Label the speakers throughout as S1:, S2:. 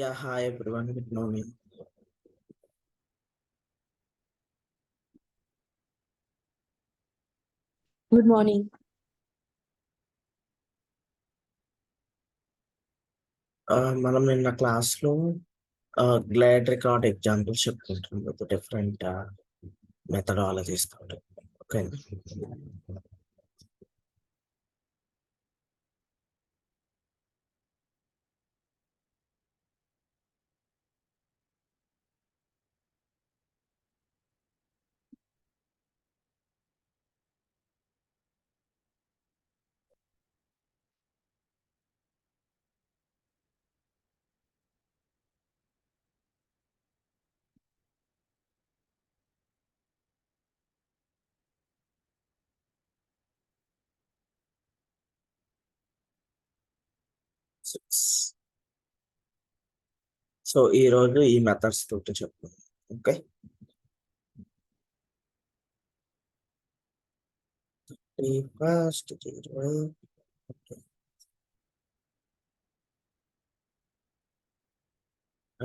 S1: Yeah, hi everyone. Good morning.
S2: Good morning.
S1: మనం నిన్న క్లాస్లో గ్లాడ్ రికార్డ్ ఎగ్జాంపుల్స్ చెప్పుకుంటున్నాం విత్ డిఫరెంట్ మెథడాలజీస్ తోటి. ఓకే. సో ఈ రోజు ఈ మెథడ్స్ తోటి చెప్పుకుందాం. ఓకే. ఫస్ట్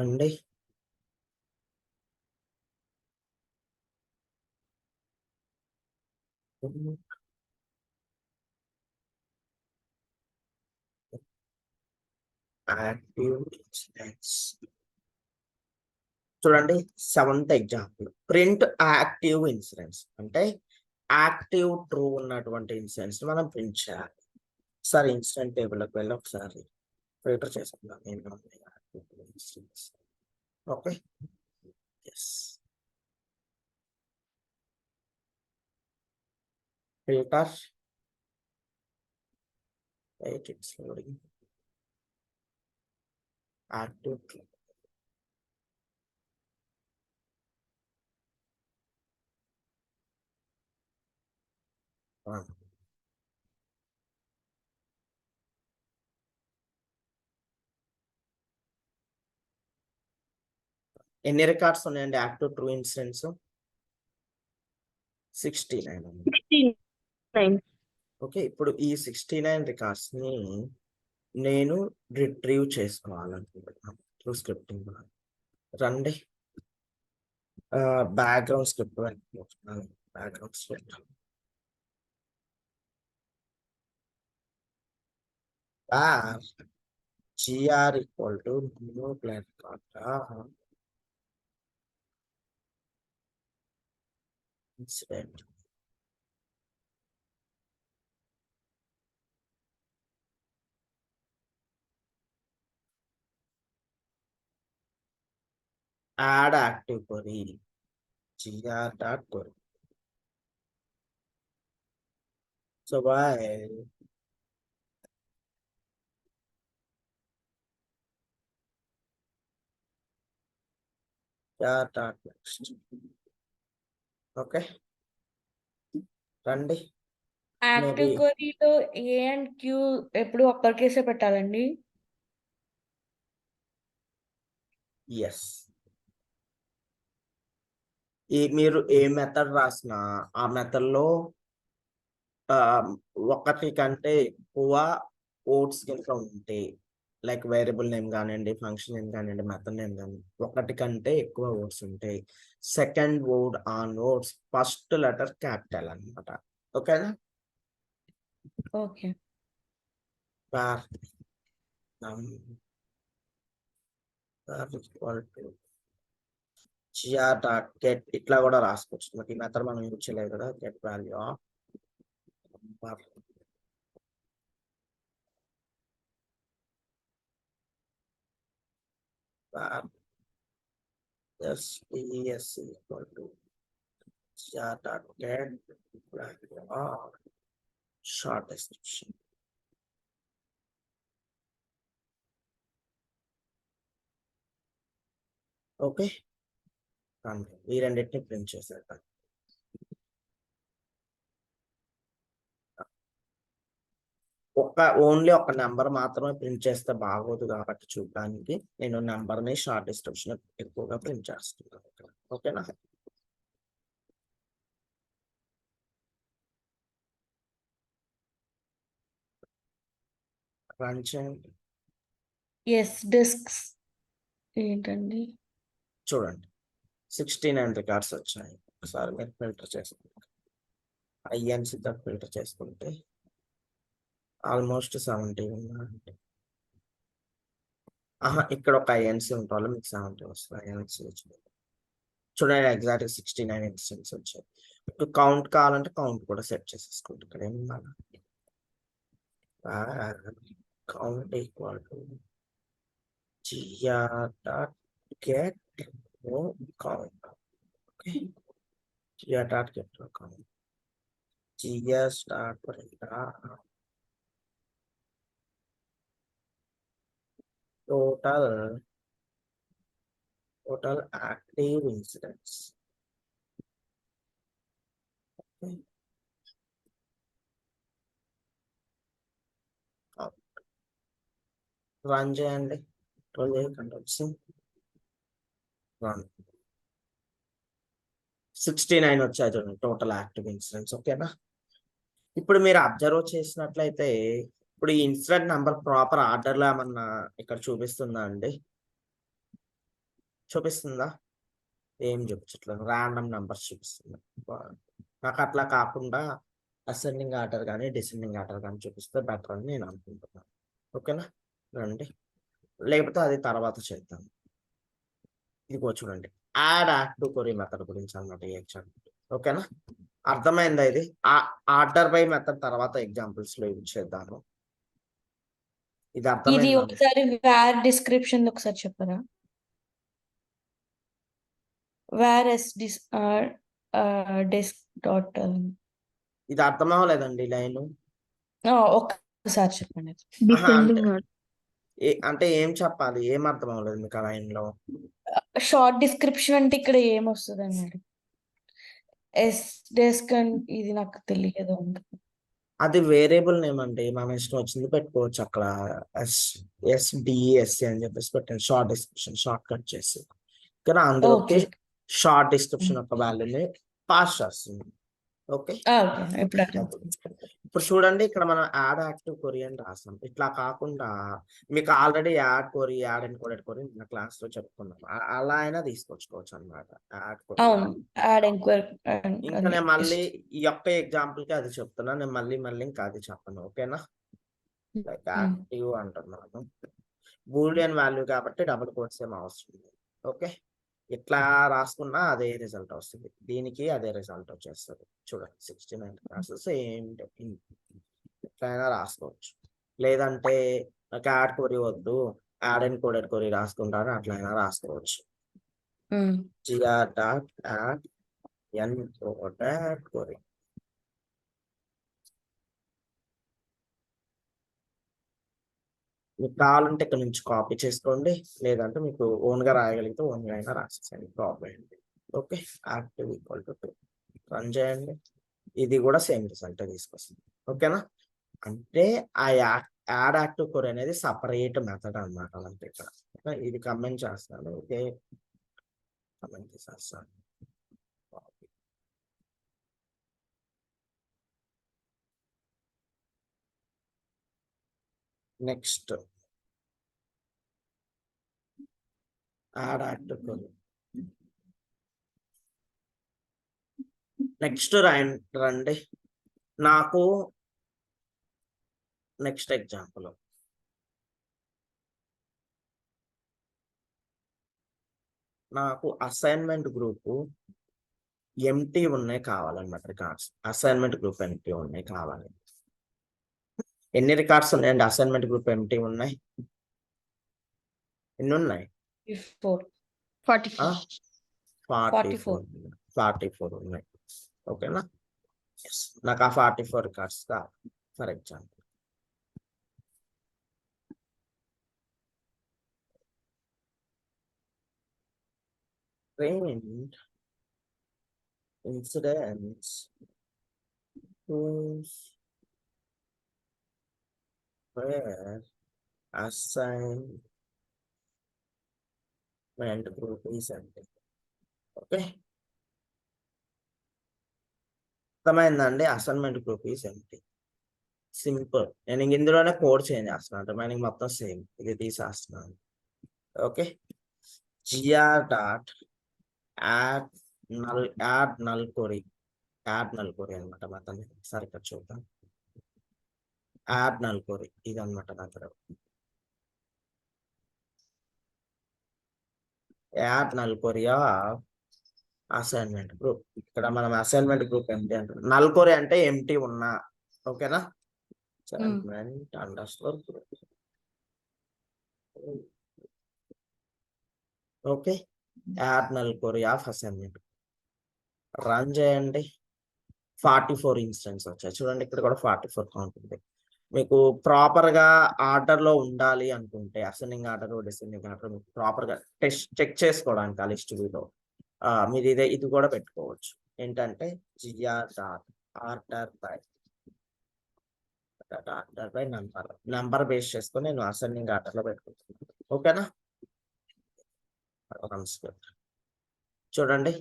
S1: అండి యాక్టివ్ ఇన్సిడెంట్స్. చూడండి, 7th example print active incidents అంటే యాక్టివ్ ట్రూ ఉన్నటువంటి ఇన్సిడెంట్స్ మనం ప్రింట్ చేయాలి. ఒకసారి ఇన్సిడెంట్ టేబుల్కి వెళ్ళి ఒకసారి ఫిల్టర్ చేసుకుందాం. Okay. Yes, filter, right, it's loading, active true. ఎన్ని రికార్డ్స్ ఉన్నాయండి యాక్టివ్ ట్రూ ఇన్సిడెంట్స్? 69.
S2: 69.
S1: ఓకే, ఇప్పుడు ఈ 69 రికార్డ్స్ ని నేను రిట్రీవ్ చేసుకోవాలనుకుంటున్నాను త్రూ స్క్రిప్టింగ్. రండి, background script background script gr equal to new plant incident. Add active query gr.query. So while gr.next. Okay, రండి.
S2: Active
S1: Maybe
S2: క్వరీలో ఏ అండ్ క్యూ ఎప్పుడు upper కేసే పెట్టాలండి?
S1: ఎస్, మీరు ఏ మెథడ్ రాసినా ఆ మెథడ్లో ఒకటి కంటే ఎక్కువ కోడ్స్ కనుక ఉంటే, లైక్ వేరియబుల్ నేమ్ కానివ్వండి, ఫంక్షన్ నేమ్ కానివ్వండి, మెథడ్ నేమ్ కానివ్వండి, ఒకటి కంటే ఎక్కువ వర్డ్స్ ఉంటాయి. Second word on words first letter capital అన్నమాట. ఓకేనా?
S2: ఓకే.
S1: gr.get ఇట్లా కూడా రాసుకోవచ్చు. మరి ఈ మెథడ్ మనం యూజ్ చేయలేదు కదా. Get value of yes equal to gr.get value of short description. Okay, ఈ రెండింటిని ప్రింట్ చేసేద్దాం. ఓన్లీ ఒక నెంబర్ మాత్రమే ప్రింట్ చేస్తే బాగోదు కాబట్టి చూడడానికి నేను నెంబర్ ని షార్ట్ డిస్క్రిప్షన్ ఎక్కువగా ప్రింట్ చేస్తున్నాను. ఓకేనా? రన్ చేయండి.
S2: ఎస్, డిస్క్స్ ఏంటండి?
S1: చూడండి 69 రికార్డ్స్ వచ్చాయి. ఒకసారి మీరు ఫిల్టర్ చేసుకుంటే ఐఎన్సి తో ఫిల్టర్ చేసుకుంటే ఆల్మోస్ట్ 70 ఉన్నాయండి. ఇక్కడ ఒక ఐఎన్సి ఉంటాలో మీకు 70 వస్తుంది. ఐఎన్సి చూడండి ఎగ్జాక్ట్ 69 ఇన్స్టెన్స్ వచ్చాయి. ఇప్పుడు కౌంట్ కావాలంటే కౌంట్ కూడా సెట్ చేసేసుకోండి. ఇక్కడ ఏమన్నా count equal to gr.get no count. Okay, gr.get no count. gr start total active incidents. Okay. Run చేయండి. రన్ 69 వచ్చాయి చూడండి టోటల్ యాక్టివ్ ఇన్సిడెంట్స్. ఓకేనా, ఇప్పుడు మీరు అబ్జర్వ్ చేసినట్లయితే ఇప్పుడు ఈ ఇన్సిడెంట్ నెంబర్ ప్రాపర్ ఆర్డర్ లో ఏమన్నా ఇక్కడ చూపిస్తుందా అండి? చూపిస్తుందా? ఏం చూపించట్లేదు, ర్యాండమ్ నెంబర్స్ చూపిస్తుంది. నాకు అట్లా కాకుండా అసెండింగ్ ఆర్డర్ కానీ డిసెండింగ్ ఆర్డర్ కానీ చూపిస్తే బెటర్ అని నేను అనుకుంటున్నాను. ఓకేనా, రండి, లేకపోతే అది తర్వాత చేద్దాం. ఇదిగో చూడండి యాడ్ యాక్టివ్ కొరీ మెథడ్ గురించి అన్నమాట ఈ ఎగ్జాంపుల్. ఓకేనా, అర్థమైందా? ఇది ఆర్డర్ బై మెథడ్ తర్వాత ఎగ్జాంపుల్స్ లో యూజ్ చేద్దాము. ఇది
S2: ఇది
S1: అర్థమైందా?
S2: ఒకసారి వేర్ డిస్క్రిప్షన్ ఒకసారి చెప్పరా? వేర్ ఎస్ డిస్క్ డాట్
S1: ఇది అర్థం అవ్వలేదండి లైన్.
S2: ఒక్కసారి చెప్పండి.
S1: అంటే ఏం చెప్పాలి, ఏం అర్థం అవ్వలేదు మీకు ఆ లైన్ లో?
S2: షార్ట్ డిస్క్రిప్షన్ అంటే ఇక్కడ ఏమొస్తుంది అన్నాడు. ఎస్ డెస్క్ ఇది నాకు తెలియదు.
S1: అది వేరియబుల్ నేమ్ అండి, మనం ఇష్టం వచ్చింది పెట్టుకోవచ్చు అక్కడ. ఎస్డిఎస్సి అని చెప్పేసి పెట్టండి, షార్ట్ డిస్క్రిప్షన్ షార్ట్ కట్ చేసి. కానీ అందులోకి షార్ట్ డిస్క్రిప్షన్ యొక్క వాల్యూని పాస్ చేస్తుంది. ఓకే, ఇప్పుడు చూడండి ఇక్కడ మనం యాడ్ యాక్టివ్ కొరీ అని రాస్తాం. ఇట్లా కాకుండా మీకు ఆల్రెడీ యాడ్ కొరీ, యాడ్ ఎన్కోడెడ్ కొరీ మన క్లాస్ లో చెప్పుకున్నాం, అలా అయినా తీసుకొచ్చుకోవచ్చు అనమాట. ఇంకా నేను మళ్ళీ ఈ యొక్క ఎగ్జాంపుల్ కి అది చెప్తున్నా, నేను మళ్ళీ ఇంకా అది చెప్పను. ఓకేనా, లైక్ యాక్టివ్ అంటున్నాను, బూలియన్ వాల్యూ కాబట్టి డబుల్ కోట్స్ ఏం అవసరం లేదు. ఓకే, ఇట్లా రాసుకున్నా అదే రిజల్ట్ వస్తుంది, దీనికి అదే రిజల్ట్ వచ్చేస్తుంది. చూడండి 69 క్లాసెస్ సేమ్ ఎట్లయినా రాసుకోవచ్చు. లేదంటే నాకు యాడ్ కొరీ వద్దు, యాడ్ అండ్ కోడెడ్ కొరీ రాసుకుంటాను, అట్లయినా రాసుకోవచ్చు. gr.add encoded query. మీకు కావాలంటే ఇక్కడ నుంచి కాపీ చేసుకోండి, లేదంటే మీకు ఓన్ గా రాయగలిగితే ఓన్ గా అయినా రాసేసండి, ప్రాబ్లం ఏంటి. Okay, active equal to 2 run చేయండి, ఇది కూడా సేమ్ రిజల్ట్ తీసుకొస్తుంది. ఓకేనా, అంటే ఆ యాడ్ యాక్టివ్ కొరీ అనేది సపరేట్ మెథడ్ అనమాట. అంటే ఇక్కడ ఇది కమెంట్ చేస్తాను. ఓకే, కమెంట్ చేసేస్తాను. Next add active కొరీ. నెక్స్ట్ రండి, నాకు నెక్స్ట్ ఎగ్జాంపుల్ నాకు అసైన్మెంట్ గ్రూప్ ఎంటీ ఉన్నాయి కావాలన్నమాట. రికార్డ్స్ అసైన్మెంట్ గ్రూప్ ఎంటీ ఉన్నాయి కావాలి. ఎన్ని రికార్డ్స్ ఉన్నాయండి అసైన్మెంట్ గ్రూప్ ఎంటీ ఉన్నాయి? ఎన్ని ఉన్నాయి? 44 ఉన్నాయి. ఓకేనా, నాకు ఆ 44 రికార్డ్స్ కావాలి. For example trained incidents whose where assignment group is empty. Okay, అర్థమైందండి? Assignment group is empty. Simple, నేను ఇందులోనే కోడ్ చేంజ్ చేస్తున్నాను, రిమైనింగ్ మొత్తం సేమ్, ఇది తీసేస్తున్నాను. Okay, gr dot add null query అనమాట మెథడ్. సరే ఇక్కడ చూద్దాం. యాడ్ null query ఇది అనమాట method. Add null query assignment group. ఇక్కడ మనం అసైన్మెంట్ గ్రూప్ ఎంటీ అంటాం. null query అంటే ఎంటీ ఉన్నా. ఓకేనా? Assignment underscore group. Okay, add null query of assignment. Run చేయండి. 44 ఇన్స్టెన్స్ వచ్చాయి. చూడండి ఇక్కడ కూడా 44 కౌంట్ ఉంది. మీకు ప్రాపర్ గా ఆర్డర్ లో ఉండాలి అనుకుంటే అసెండింగ్ ఆర్డర్ డిసెండింగ్ ఆర్డర్ మీకు ప్రాపర్ గా చెక్ చేసుకోవడానికి ఆ లిస్ట్ వ్యూలో మీరు ఇది కూడా పెట్టుకోవచ్చు. ఏంటంటే ఆర్డర్ బై నంబర్ బేస్ చేసుకొని నేను అసెండింగ్ ఆర్డర్ లో పెట్టుకుంటున్నాను. ఓకేనా? చూడండి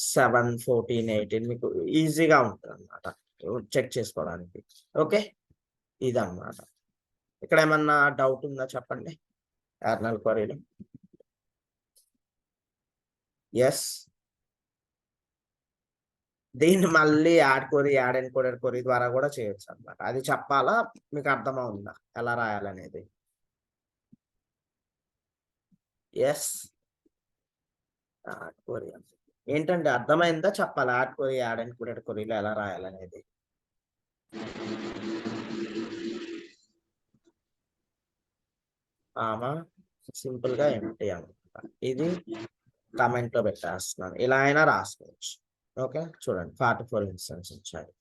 S1: 7, 14, 18 మీకు ఈజీగా ఉంటుంది అనమాట చెక్ చేసుకోవడానికి. ఓకే, ఇదన్నమాట. ఇక్కడ ఏమన్నా డౌట్ ఉందా చెప్పండి యాడ్ క్వరీలో. ఎస్, దీన్ని మళ్ళీ యాడ్ ఎన్కోడెడ్ క్వరీ ద్వారా కూడా చేయొచ్చు అనమాట. అది చెప్పాలా మీకు అర్థమవుతుందా ఎలా రాయాలనేది? ఎస్, క్వరీ ఏంటంటే అర్థమైందా చెప్పాలా? యాడ్ ఎన్కోడెడ్ క్వరీలో ఎలా రాయాలనేది. సింపుల్ గా ఎంటీ అనమాట. ఇది కమెంట్ లో పెట్టేస్తున్నాను. ఇలా అయినా రాసుకోవచ్చు. ఓకే, చూడండి 44 ఇన్స్టెన్స్ వచ్చాయి.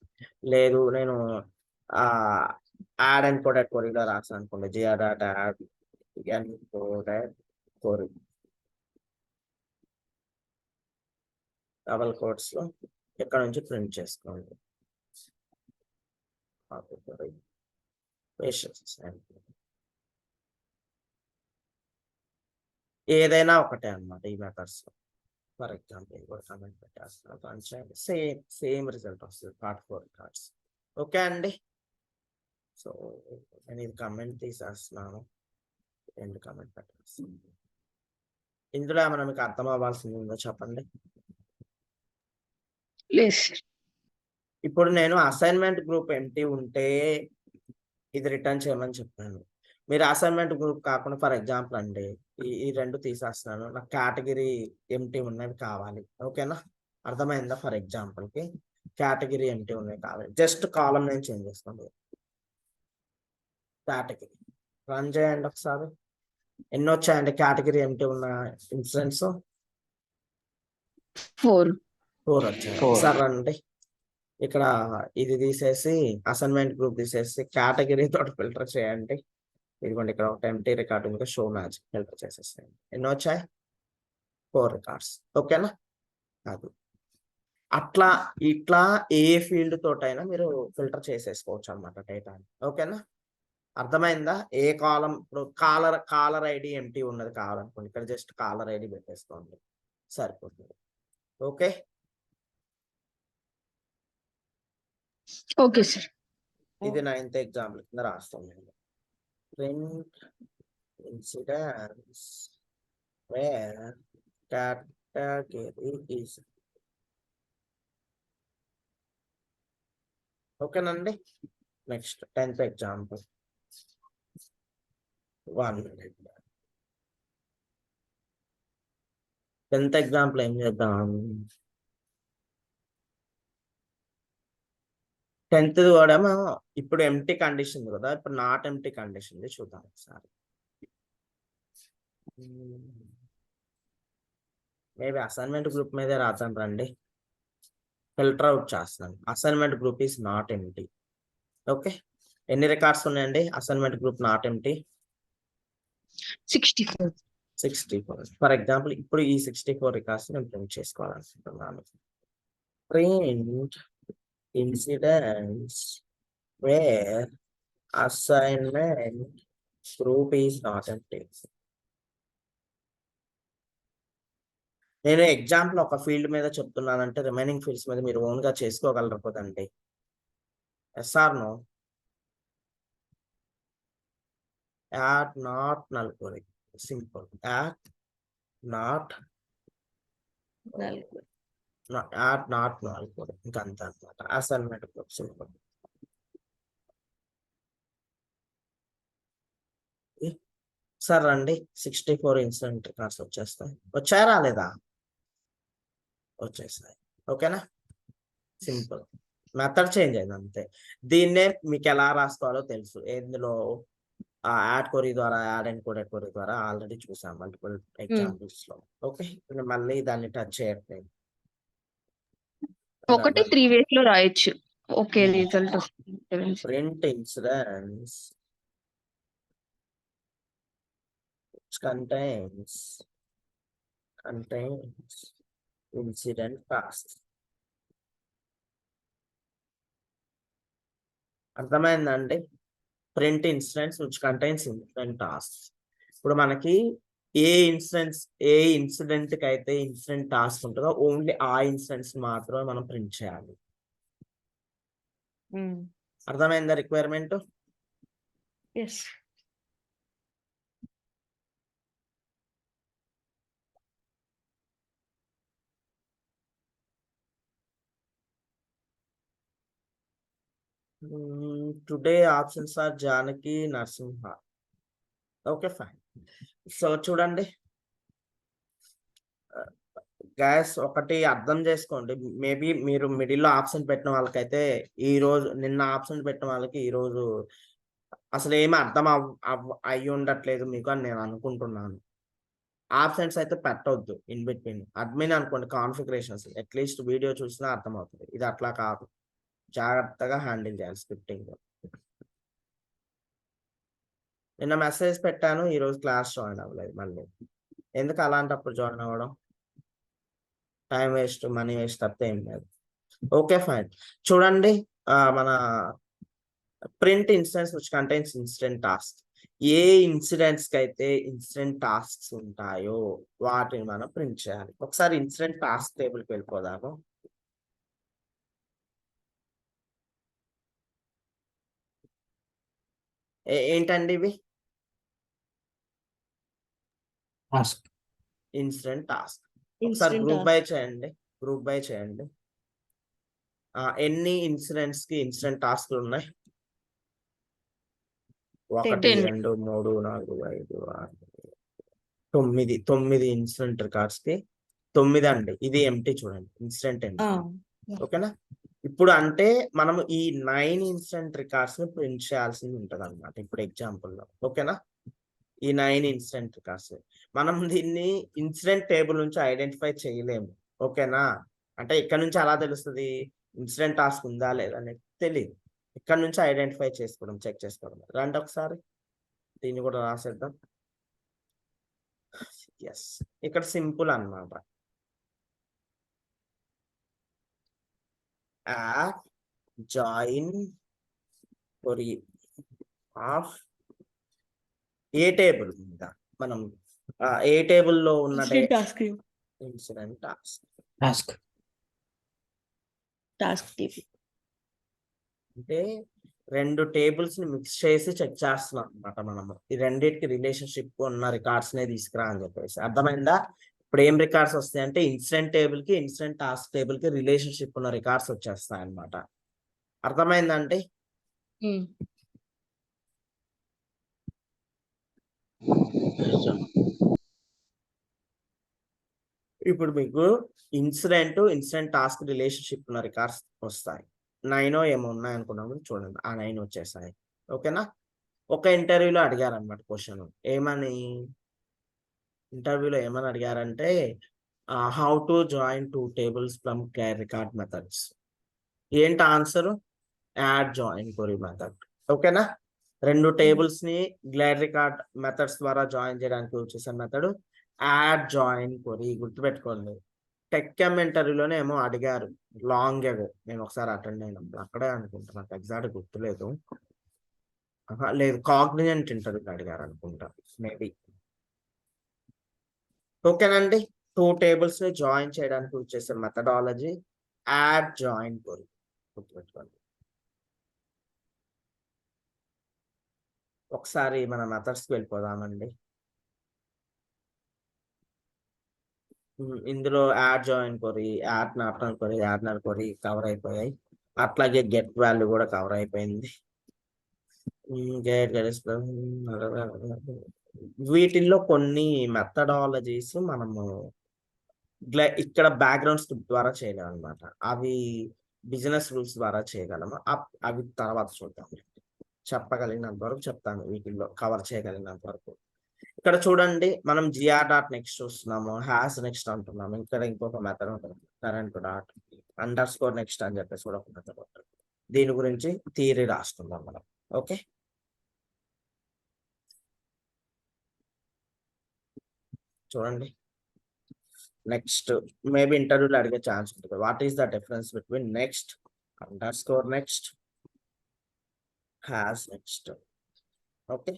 S1: లేదు నేను యాడ్ ఎన్కోడెడ్ క్వరీలో రాసాను అనుకోండి. gr dot add encoded query double quotes లో ఇక్కడ నుంచి ప్రింట్ చేసుకోండి. ఏదైనా ఒకటే అన్నమాట ఈ మెథడ్స్. ఫర్ ఎగ్జాంపుల్ కూడా కమెంట్ పెట్టేస్తున్నాను. సేమ్ రిజల్ట్ వస్తుంది 44 రికార్డ్స్. ఓకే అండి. సో నేను ఇది కమెంట్ తీసేస్తున్నాను. రెండు కమెంట్ పెట్టేస్తున్నాను. ఇందులో ఏమైనా మీకు అర్థం అవ్వాల్సింది ఉందో చెప్పండి. ఇప్పుడు నేను అసైన్మెంట్ గ్రూప్ ఎంటీ ఉంటే ఇది రిటర్న్ చేయమని చెప్పాను. మీరు అసైన్మెంట్ గ్రూప్ కాకుండా ఫర్ ఎగ్జాంపుల్ అండి ఈ రెండు తీసేస్తున్నాను. నాకు కేటగిరీ ఎంటీ ఉన్నవి కావాలి. ఓకేనా? అర్థమైందా? ఫర్ ఎగ్జాంపుల్ కి కేటగిరీ ఎంటీ ఉన్నవి కావాలి. జస్ట్ కాలం నేను చేంజ్ చేసుకోండి. కేటగిరీ రన్ చేయండి ఒకసారి. ఎన్ని వచ్చాయండి కేటగిరీ ఎంటీ ఉన్న ఇన్స్టెన్స్? 4 వచ్చాయి. ఒకసారి రండి. ఇక్కడ ఇది తీసేసి అసైన్మెంట్ గ్రూప్ తీసేసి కేటగిరీ తోటి ఫిల్టర్ చేయండి. ఇదిగోండి ఇక్కడ ఒక ఎంటీ రికార్డ్ ఉంది. షో మ్యాచ్ ఫిల్టర్ చేసేసాయి. ఎన్ని వచ్చాయి? 4 రికార్డ్స్. ఓకేనా? అది అట్లా ఇట్లా ఏ ఫీల్డ్ తోటైనా మీరు ఫిల్టర్ చేసేసుకోవచ్చు అనమాట డేటాని. ఓకేనా? అర్థమైందా? ఏ కాలం ఇప్పుడు కాలర్ ఐడి ఎంటీ ఉన్నది కావాలనుకోండి. ఇక్కడ జస్ట్ కాలర్ ఐడి పెట్టేసుకోండి, సరిపోతుంది. Okay,
S3: okay sir.
S1: ఇది 9th ఎగ్జాంపుల్ కింద రాస్తాం. Print incidents where category is. ఓకేనండి. Next 10th example 1. 10th example ఏం చేద్దాం? 10th కూడా ఇప్పుడు ఎంటీ కండిషన్ కదా, ఇప్పుడు నాట్ ఎంటీ కండిషన్ చూద్దాం ఒకసారి. మేబీ అసైన్మెంట్ గ్రూప్ మీదే రాద్దాం రండి. ఫిల్టర్ అవుట్ చేస్తున్నాను. Assignment group is not empty. Okay, ఎన్ని రికార్డ్స్ ఉన్నాయండి assignment group not empty? 64. For example ఇప్పుడు ఈ 64 రికార్డ్స్ నేను ప్రింట్ చేసుకోవాలనుకుంటున్నాను. Print incidents where assignment group is not empty. నేను ఎగ్జాంపుల్ ఒక ఫీల్డ్ మీద చెప్తున్నానంటే రిమైనింగ్ ఫీల్డ్స్ మీద మీరు ఓన్ గా చేసుకోగలరు కదండి. Yes or no? Add not null query. Simple. Add not
S2: నలుగురు.
S1: నాట్ నలుగురు, ఇంకా అంతే అనమాట. Assignment simple. సార్ రండి, 64 ఇన్సిడెంట్ రికార్డ్స్ వచ్చేస్తాయి. వచ్చాయా రాలేదా? వచ్చేసాయి. ఓకేనా, సింపుల్. మెథడ్ చేంజ్ అయింది అంతే. దీన్నే మీకు ఎలా రాసుకోవాలో తెలుసు. ఎందులో యాడ్ క్వరీ ద్వారా, యాడ్ అండ్ కోడెడ్ క్వరీ ద్వారా ఆల్రెడీ చూసాం మల్టిపుల్ ఎగ్జాంపుల్స్ లో. ఓకే, నేను మళ్ళీ దాన్ని టచ్ చేయట్లేదు.
S3: ఒకటి 3 ways లో రాయొచ్చు. ఓకే, రిజల్ట్ వస్తుంది.
S1: Print incidents contains incident task. అర్థమైందండి? Print incidents which contains incident task. ఇప్పుడు మనకి ఏ ఇన్సిడెంట్ కి అయితే ఇన్సిడెంట్ టాస్క్ ఉంటుందో ఓన్లీ ఆ ఇన్సిడెంట్స్ మాత్రమే మనం ప్రింట్ చేయాలి. అర్థమైందా requirement?
S2: Yes.
S1: Today options are Janaki, Narasimha. Okay fine. So చూడండి గ్యాస్, ఒకటి అర్థం చేసుకోండి. మేబీ మీరు మిడిల్లో ఆప్షన్ పెట్టిన వాళ్ళకైతే ఈ రోజు, నిన్న ఆప్షన్ పెట్టిన వాళ్ళకి ఈ రోజు అసలు ఏమి అర్థం అయ్యి ఉండట్లేదు మీకు అని నేను అనుకుంటున్నాను. ఆప్షన్స్ అయితే పెట్టొద్దు ఇన్ బిట్వీన్. అడ్మిన్ అనుకోండి, కాన్ఫిగరేషన్స్ అట్లీస్ట్ వీడియో చూసినా అర్థమవుతుంది. ఇది అట్లా కాదు, జాగ్రత్తగా హ్యాండిల్ చేయాలి స్క్రిప్టింగ్. నిన్న మెసేజ్ పెట్టాను, ఈ రోజు క్లాస్ జాయిన్ అవ్వలేదు. మళ్ళీ ఎందుకు అలాంటప్పుడు జాయిన్ అవ్వడం? టైం వేస్ట్, మనీ వేస్ట్ తప్పితే ఏం లేదు. Okay fine. చూడండి మన print incidents which contains incident task. A incidents కి అయితే ఇన్సిడెంట్ టాస్క్స్ ఉంటాయో వాటిని మనం ప్రింట్ చేయాలి. ఒకసారి ఇన్సిడెంట్ టాస్క్ టేబుల్కి వెళ్ళిపోదాము. ఏంటండి ఇవి? Incident task. ఒకసారి గ్రూప్ బై చేయండి, గ్రూప్ బై చేయండి. ఎన్ని ఇన్సిడెంట్స్ కి ఇన్సిడెంట్ టాస్క్లు ఉన్నాయి? 1
S3: 10.
S1: 2 3 4 5 6 9 ఇన్సిడెంట్ రికార్డ్స్ కి 9 అండి. ఇది ఎంటీ చూడండి, ఇన్సిడెంట్ ఎంటీ. ఓకేనా? ఇప్పుడు అంటే మనం ఈ 9 ఇన్సిడెంట్ రికార్డ్స్ ని ప్రింట్ చేయాల్సింది ఉంటది అనమాట ఇప్పుడు ఎగ్జాంపుల్ లో. ఓకేనా? ఈ 9 ఇన్సిడెంట్ రికార్డ్స్ మనం దీన్ని ఇన్సిడెంట్ టేబుల్ నుంచి ఐడెంటిఫై చేయలేము. ఓకేనా? అంటే ఇక్కడ నుంచి అలా తెలుస్తుంది ఇన్సిడెంట్ టాస్క్ ఉందా లేదా అనేది తెలియదు. ఇక్కడ నుంచి ఐడెంటిఫై చేసుకోవడం, చెక్ చేసుకోవడం. రండి ఒకసారి దీన్ని కూడా రాసేద్దాం. ఎస్, ఇక్కడ సింపుల్ అన్నమాట. Add join query of A table మీద మనం ఏ టేబుల్ లో ఉన్న ఇన్సిడెంట్ టాస్క్ అంటే 2 టేబుల్స్ ని మిక్స్ చేసి చెక్ చేస్తున్నాం అనమాట మనము. ఈ రెండింటికి రిలేషన్షిప్ ఉన్న రికార్డ్స్ నే తీసుకురా అని చెప్పేసి. అర్థమైందా? ఇప్పుడు ఏం రికార్డ్స్ వస్తాయి అంటే ఇన్సిడెంట్ టేబుల్ కి, ఇన్సిడెంట్ టాస్క్ టేబుల్ కి రిలేషన్షిప్ ఉన్న రికార్డ్స్ వచ్చేస్తాయి అనమాట. అర్థమైందండి? ఇప్పుడు మీకు ఇన్సిడెంట్ టాస్క్ రిలేషన్షిప్ ఉన్న రికార్డ్స్ వస్తాయి. 9 ఏమో ఉన్నాయి అనుకున్నాము, చూడండి ఆ 9 వచ్చేసాయి. ఓకేనా? ఒక ఇంటర్వ్యూలో అడిగారనమాట క్వశ్చన్. ఇంటర్వ్యూలో ఏమని అడిగారంటే how to join 2 tables from clear record methods. ఏంటి answer? Add join query method. ఓకేనా? 2 టేబుల్స్ ని గ్లాడ్ రికార్డ్ మెథడ్స్ ద్వారా జాయిన్ చేయడానికి యూజ్ చేసే మెథడ్ యాడ్ జాయిన్ క్వరీ. గుర్తుపెట్టుకోండి. టెక్ఎం ఇంటర్వ్యూలోనే ఏమో అడిగారు లాంగ్ ఎగో. నేను ఒకసారి అటెండ్ అయినప్పుడు అక్కడే అనుకుంటా, నాకు ఎగ్జాక్ట్ గుర్తులేదు. లేదు, కాగ్నిజెంట్ ఇంటర్వ్యూలో అడిగారు అనుకుంటా మేబీ. ఓకేనండి? 2 టేబుల్స్ ని జాయిన్ చేయడానికి యూజ్ చేసే మెథడాలజీ యాడ్ జాయిన్ క్వరీ. గుర్తుపెట్టుకోండి. ఒకసారి మన మెథడ్స్కి వెళ్ళిపోదామండి. ఇందులో add join కొరీ, add not కొరీ, add null కొరీ cover అయిపోయాయి. అట్లాగే గెట్ వాల్యూ కూడా కవర్ అయిపోయింది. వీటిల్లో కొన్ని మెథడాలజీస్ మనము ఇక్కడ బ్యాక్గ్రౌండ్ స్క్రిప్ట్ ద్వారా చేయలేము అనమాట. అవి బిజినెస్ రూల్స్ ద్వారా చేయగలము. అవి తర్వాత చూద్దాం. చెప్పగలిగినంత వరకు చెప్తాను, వీటిల్లో కవర్ చేయగలిగినంత వరకు. ఇక్కడ చూడండి, మనం జిఆర్ డాట్ నెక్స్ట్ చూస్తున్నాము, హ్యాస్ నెక్స్ట్ అంటున్నాము. ఇక్కడ ఇంకొక మెథడ్ ఉంటుంది, current dot under score next అని చెప్పేసి కూడా ఒక మెథడ్ ఉంటుంది. దీని గురించి థియరీ రాసుకుందాం మనం. ఓకే, చూడండి. నెక్స్ట్ మేబీ ఇంటర్వ్యూలో అడిగే ఛాన్స్ ఉంటుంది. What is the difference between next, under score next, has next? Okay,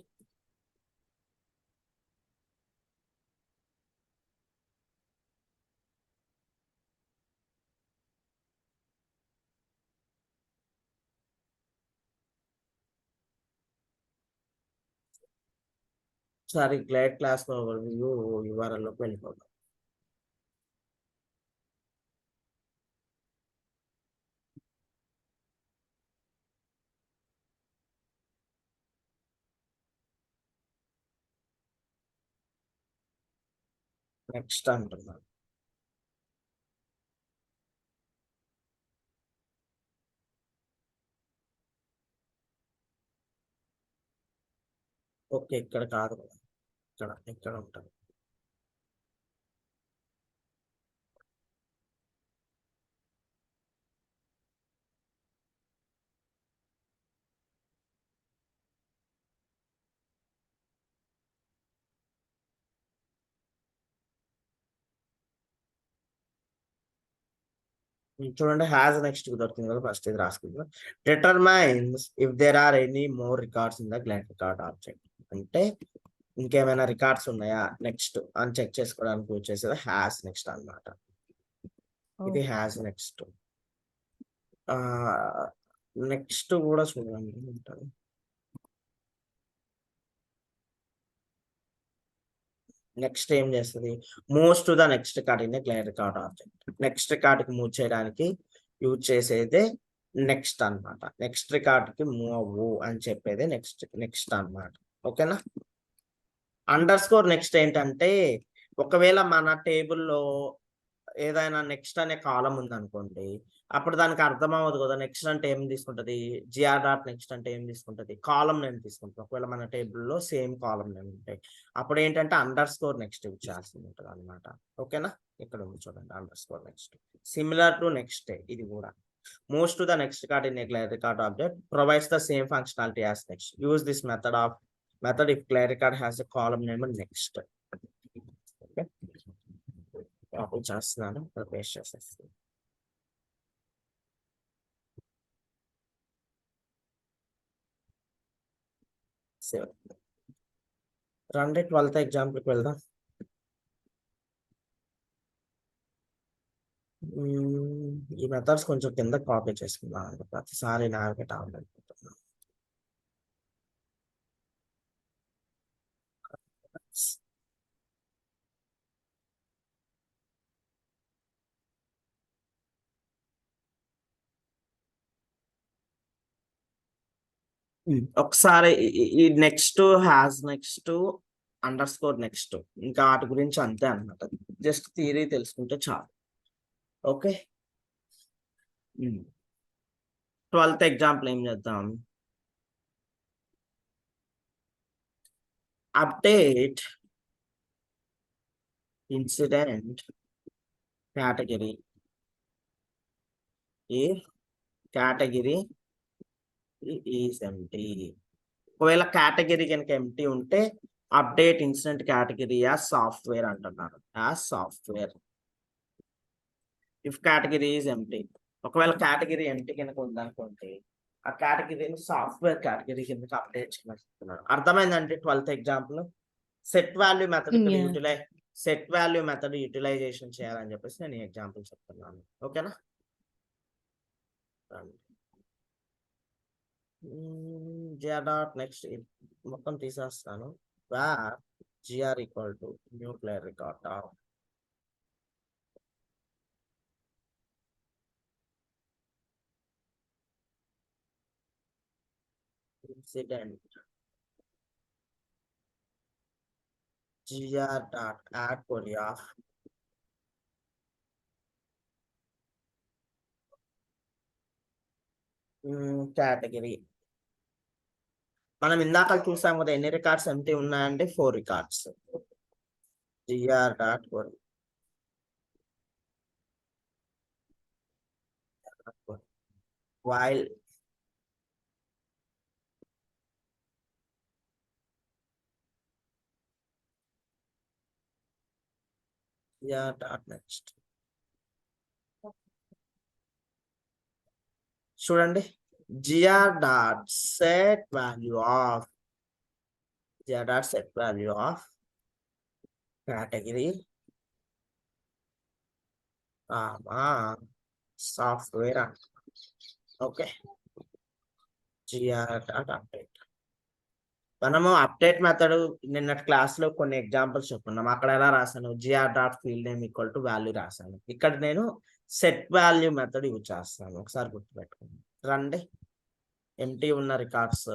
S1: సరే గ్లైడ్ క్లాస్ ఓవర్వ్యూ URL-లోకి వెళ్ళిపోతాం. నెక్స్ట్ అంటున్నాను. ఓకే, ఇక్కడ కాదు కదా, ఇక్కడ ఉంటుంది. చూడండి, హ్యాస్ నెక్స్ట్ దొరుకుతుంది కదా, ఫస్ట్ ఇది రాసుకుందాం. Determines if there are any more records in the glide record object. అంటే ఇంకేమైనా రికార్డ్స్ ఉన్నాయా నెక్స్ట్ అని చెక్ చేసుకోవడానికి వచ్చేసేది హ్యాస్ నెక్స్ట్ అన్నమాట. ఇది హ్యాస్ నెక్స్ట్. నెక్స్ట్ కూడా చూడండి ఉంటుంది. నెక్స్ట్ ఏం చేస్తుంది, moves to the next record in glide record object. Next రికార్డ్కి మూవ్ చేయడానికి యూజ్ చేసేదే నెక్స్ట్ అన్నమాట. నెక్స్ట్ రికార్డ్కి మూవ్ అవ్వు అని చెప్పేది నెక్స్ట్ అన్నమాట. ఓకేనా. అండర్ స్కోర్ నెక్స్ట్ ఏంటంటే, ఒకవేళ మన టేబుల్లో ఏదైనా నెక్స్ట్ అనే కాలం ఉందనుకోండి, అప్పుడు దానికి అర్థం అవ్వదు కదా. నెక్స్ట్ అంటే ఏం తీసుకుంటది, జిఆర్ డాట్ నెక్స్ట్ అంటే ఏం తీసుకుంటది, కాలం నేమ్ తీసుకుంటుంది. ఒకవేళ మన టేబుల్లో సేమ్ కాలం నేమ్ ఉంటాయి, అప్పుడు ఏంటంటే అండర్ స్కోర్ నెక్స్ట్ ఇచ్చాల్సి ఉంటుంది అనమాట. ఓకేనా. ఇక్కడ ఉంది చూడండి, under score next similar to next. ఇది కూడా moves to the next record in glide record object, provides the same functionality as next. Use this method if glide record has a column name next. Okay, copy చేస్తున్నాను, paste చేసేస్తాను. రండి 12th ఎగ్జాంపుల్కి వెళ్దాం. ఈ methods కొంచెం కింద copy చేసుకుందాం, ప్రతిసారి నావిగేట్ అవ్వాలనుకుంటున్నాను. ఒకసారి ఈ next, has next, under score next, ఇంకా వాటి గురించి అంతే అన్నమాట. జస్ట్ థియరీ తెలుసుకుంటే చాలు. ఓకే, 12th ఎగ్జాంపుల్ ఏం చేద్దాం. Update incident category if category is empty. ఒకవేళ కేటగిరీ కనుక ఎంప్టీ ఉంటే update incident category as software అంటున్నారు, as software. If category is empty, ఒకవేళ కేటగిరీ ఎంప్టీ కనుక ఉందనుకోండి, ఆ కేటగిరీని సాఫ్ట్వేర్ కేటగిరీ కిందకి అప్డేట్ చేయమంటున్నారు. అర్థమైందండి 12th example. Set value method utilization చేయాలని చెప్పేసి నేను ఈ ఎగ్జాంపుల్ చెప్తున్నాను. ఓకేనా. జిఆర్ డాట్ నెక్స్ట్ మొత్తం తీసేస్తాను. Where GR equal to new glide record incident gr dot add body of category. మనం ఇందాక చూసాం కదా ఎన్ని రికార్డ్స్ ఎంటీ ఉన్నాయంటే 4 records. gr dot body while gr dot next. చూడండి gr dot set value of gr dot set value of category software. Okay, gr dot update. మనము update method నిన్నటి class లో కొన్ని ఎగ్జాంపుల్స్ చెప్పుకున్నాం. అక్కడ ఎలా రాశాను, gr dot field name equal to value రాశాను. ఇక్కడ నేను సెట్ వాల్యూ మెథడ్ యూజ్ చేస్తాను. ఒకసారి గుర్తుపెట్టుకోండి. రండి, ఎంటీ ఉన్న రికార్డ్స్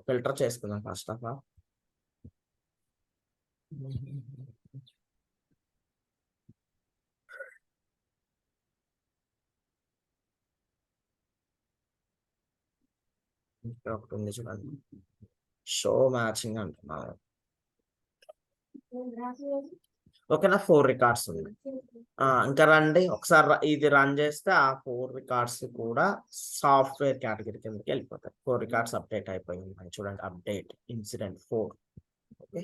S1: ఫిల్టర్ చేసుకుందాం ఫస్ట్ ఆఫ్ ఆల్. ఇక్కడ ఒకటి ఉంది చూడండి, షో మ్యాచింగ్ అంటున్నారు. ఓకేనా, 4 రికార్డ్స్ ఉంది. ఇంకా రండి ఒకసారి ఇది రన్ చేస్తే ఆ 4 రికార్డ్స్ కూడా సాఫ్ట్వేర్ కేటగిరీ కిందకి వెళ్ళిపోతాయి. 4 రికార్డ్స్ అప్డేట్ అయిపోయింది చూడండి, అప్డేట్ ఇన్సిడెంట్ 4. ఓకే,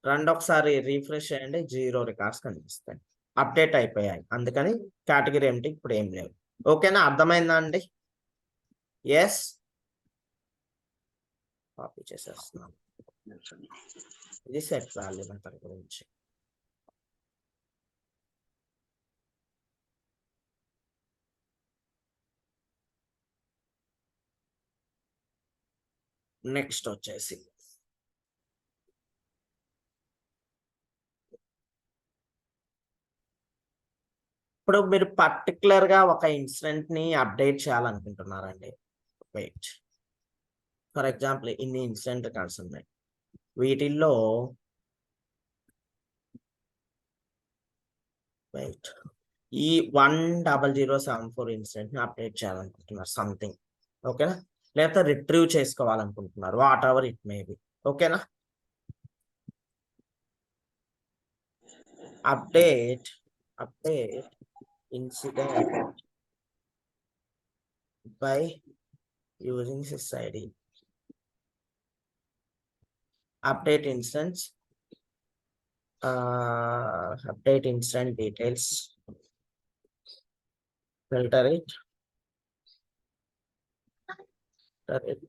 S1: రండి ఒకసారి రీఫ్రెష్ చేయండి, 0 రికార్డ్స్ కనిపిస్తాయి, అప్డేట్ అయిపోయాయి. అందుకని కేటగిరీ ఏమిటి ఇప్పుడు ఏం లేవు. ఓకేనా, అర్థమైందా అండి? ఎస్, కాపీ చేసేస్తున్నాను. ఇది సెట్ వాల్యూ మెథడ్ గురించి. నెక్స్ట్ వచ్చేసి ఇప్పుడు మీరు పర్టికులర్ గా ఒక ఇన్సిడెంట్ ని అప్డేట్ చేయాలనుకుంటున్నారండి. వెయిట్, ఫర్ ఎగ్జాంపుల్ ఇన్ని ఇన్సిడెంట్ రికార్డ్స్ ఉన్నాయి, వీటిల్లో వెయిట్ ఈ 10074 ఇన్సిడెంట్ ని అప్డేట్ చేయాలనుకుంటున్నారు సంథింగ్. ఓకేనా, లేకపోతే రిట్రీవ్ చేసుకోవాలనుకుంటున్నారు, whatever it may be. ఓకేనా, update incident by using sysid. Update instance, update instance details, filter it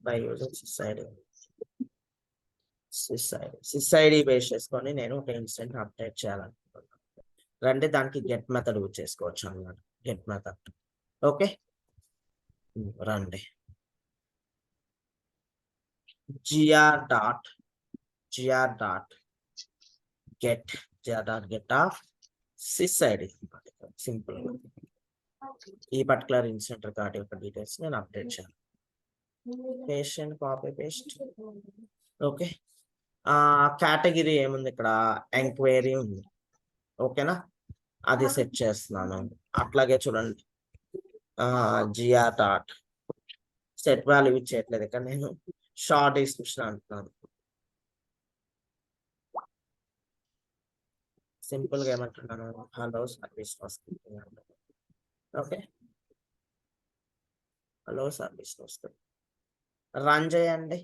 S1: by using sysid base చేసుకొని నేను ఒక ఇన్స్టెంట్ అప్డేట్ చేయాలనుకుంటున్నాను. రండి దానికి గెట్ మెథడ్ యూజ్ చేసుకోవచ్చు అన్నమాట, గెట్ మెథడ్. ఓకే, రండి gr dot get of sysid. Simple, ఈ పర్టికులర్ ఇన్సిడెంట్ రికార్డ్ యొక్క డీటెయిల్స్ నేను అప్డేట్ చేయాలి. Paste, copy paste. Okay, category ఏముంది ఇక్కడ, ఎంక్వైరీ ఉంది. ఓకేనా, అది సెట్ చేస్తున్నాను. అట్లాగే చూడండి, gr డాట్ సెట్ వాల్యూ ఇచ్చేయట్లేదు ఇక్కడ, నేను షార్ట్ డిస్క్రిప్షన్ అంటున్నాను. సింపుల్ గా ఏమంటున్నాను, hello service. Okay, hello service వస్తుంది. రన్ చేయండి,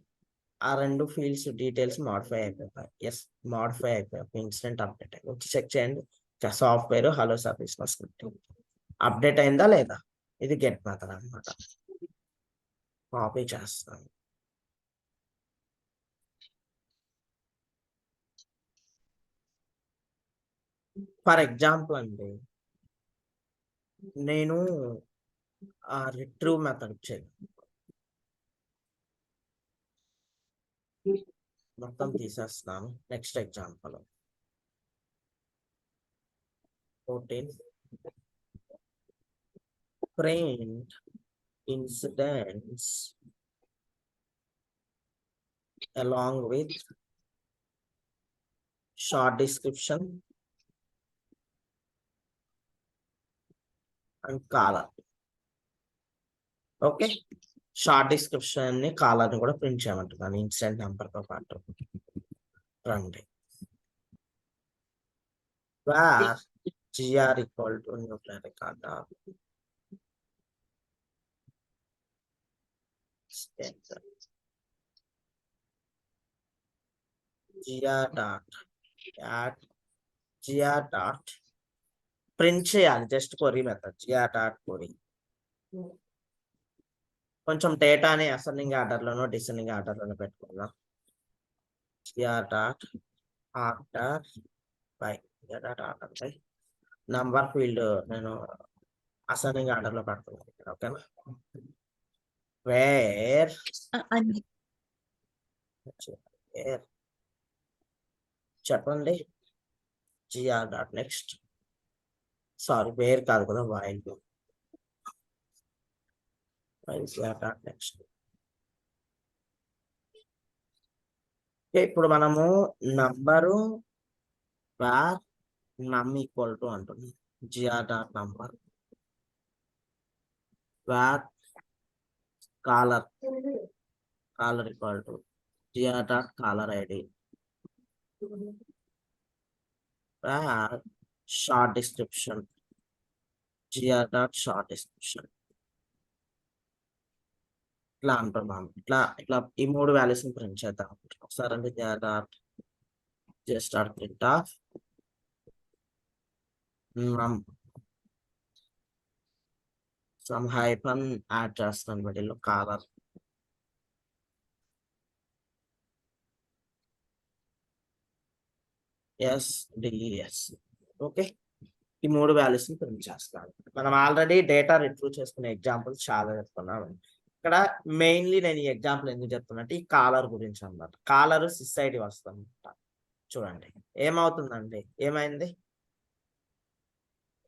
S1: ఆ 2 ఫీల్డ్స్ డీటెయిల్స్ మాడిఫై అయిపోతాయి. ఎస్, మాడిఫై అయిపోయాయి, ఇన్సిడెంట్ అప్డేట్ అయ్యి. వచ్చి చెక్ చేయండి, సాఫ్ట్వేర్ హలో సర్వీస్ వస్తుంది. అప్డేట్ అయిందా లేదా? ఇది గెట్ మెథడ్ అన్నమాట. కాపీ చేస్తాను. ఫర్ ఎగ్జాంపుల్ అండి, నేను రిట్రీవ్ మెథడ్ చేయాలి, మొత్తం తీసేస్తున్నాను. Next example 14 print incidents along with short description and color. Okay, short description ని కాలర్ ని కూడా ప్రింట్ చేయమంటున్నాను ఇన్సిడెంట్ నెంబర్ తో పాటు. రండి, where gr equal to nuclear record of gr dot at gr dot print చేయాలి, just query method gr dot query. కొంచెం డేటాని ascending order లోనో డిసెండింగ్ ఆర్డర్ లోనో పెట్టుకుందాం. gr dot order by number field నేను అసెండింగ్ ఆర్డర్ లో పెడుతున్నాను ఇక్కడ. ఓకేనా, వేర్ చెప్పండి gr dot next, sorry where కాదు కదా, వైల్ gr డాట్ నెక్స్ట్. ఇప్పుడు మనము number where num equal to అంటుంది. gr dot number where caller equal to gr dot caller ID where short description gr dot short description. ఇట్లా అంటున్నాను, ఇట్లా ఇట్లా ఈ 3 వాల్యూస్ ని ప్రింట్ చేద్దాం ఒకసారి. అంటే gr dot just dot print of num some hyphen add చేస్తాను మిడిల్లో కాలర్. SDES. ఓకే, ఈ 3 వాల్యూస్ ని ప్రింట్ చేస్తాను. మనం ఆల్రెడీ డేటా రిట్రీవ్ చేసుకునే ఎగ్జాంపుల్స్ చాలా చెప్తున్నాను. ఇక్కడ మెయిన్లీ నేను ఈ ఎగ్జాంపుల్ ఎందుకు చెప్తున్నట్టు ఈ కాలర్ గురించి అన్నమాట. కాలర్ సిస్ఐడి వస్తుంది. చూడండి ఏమవుతుందండి,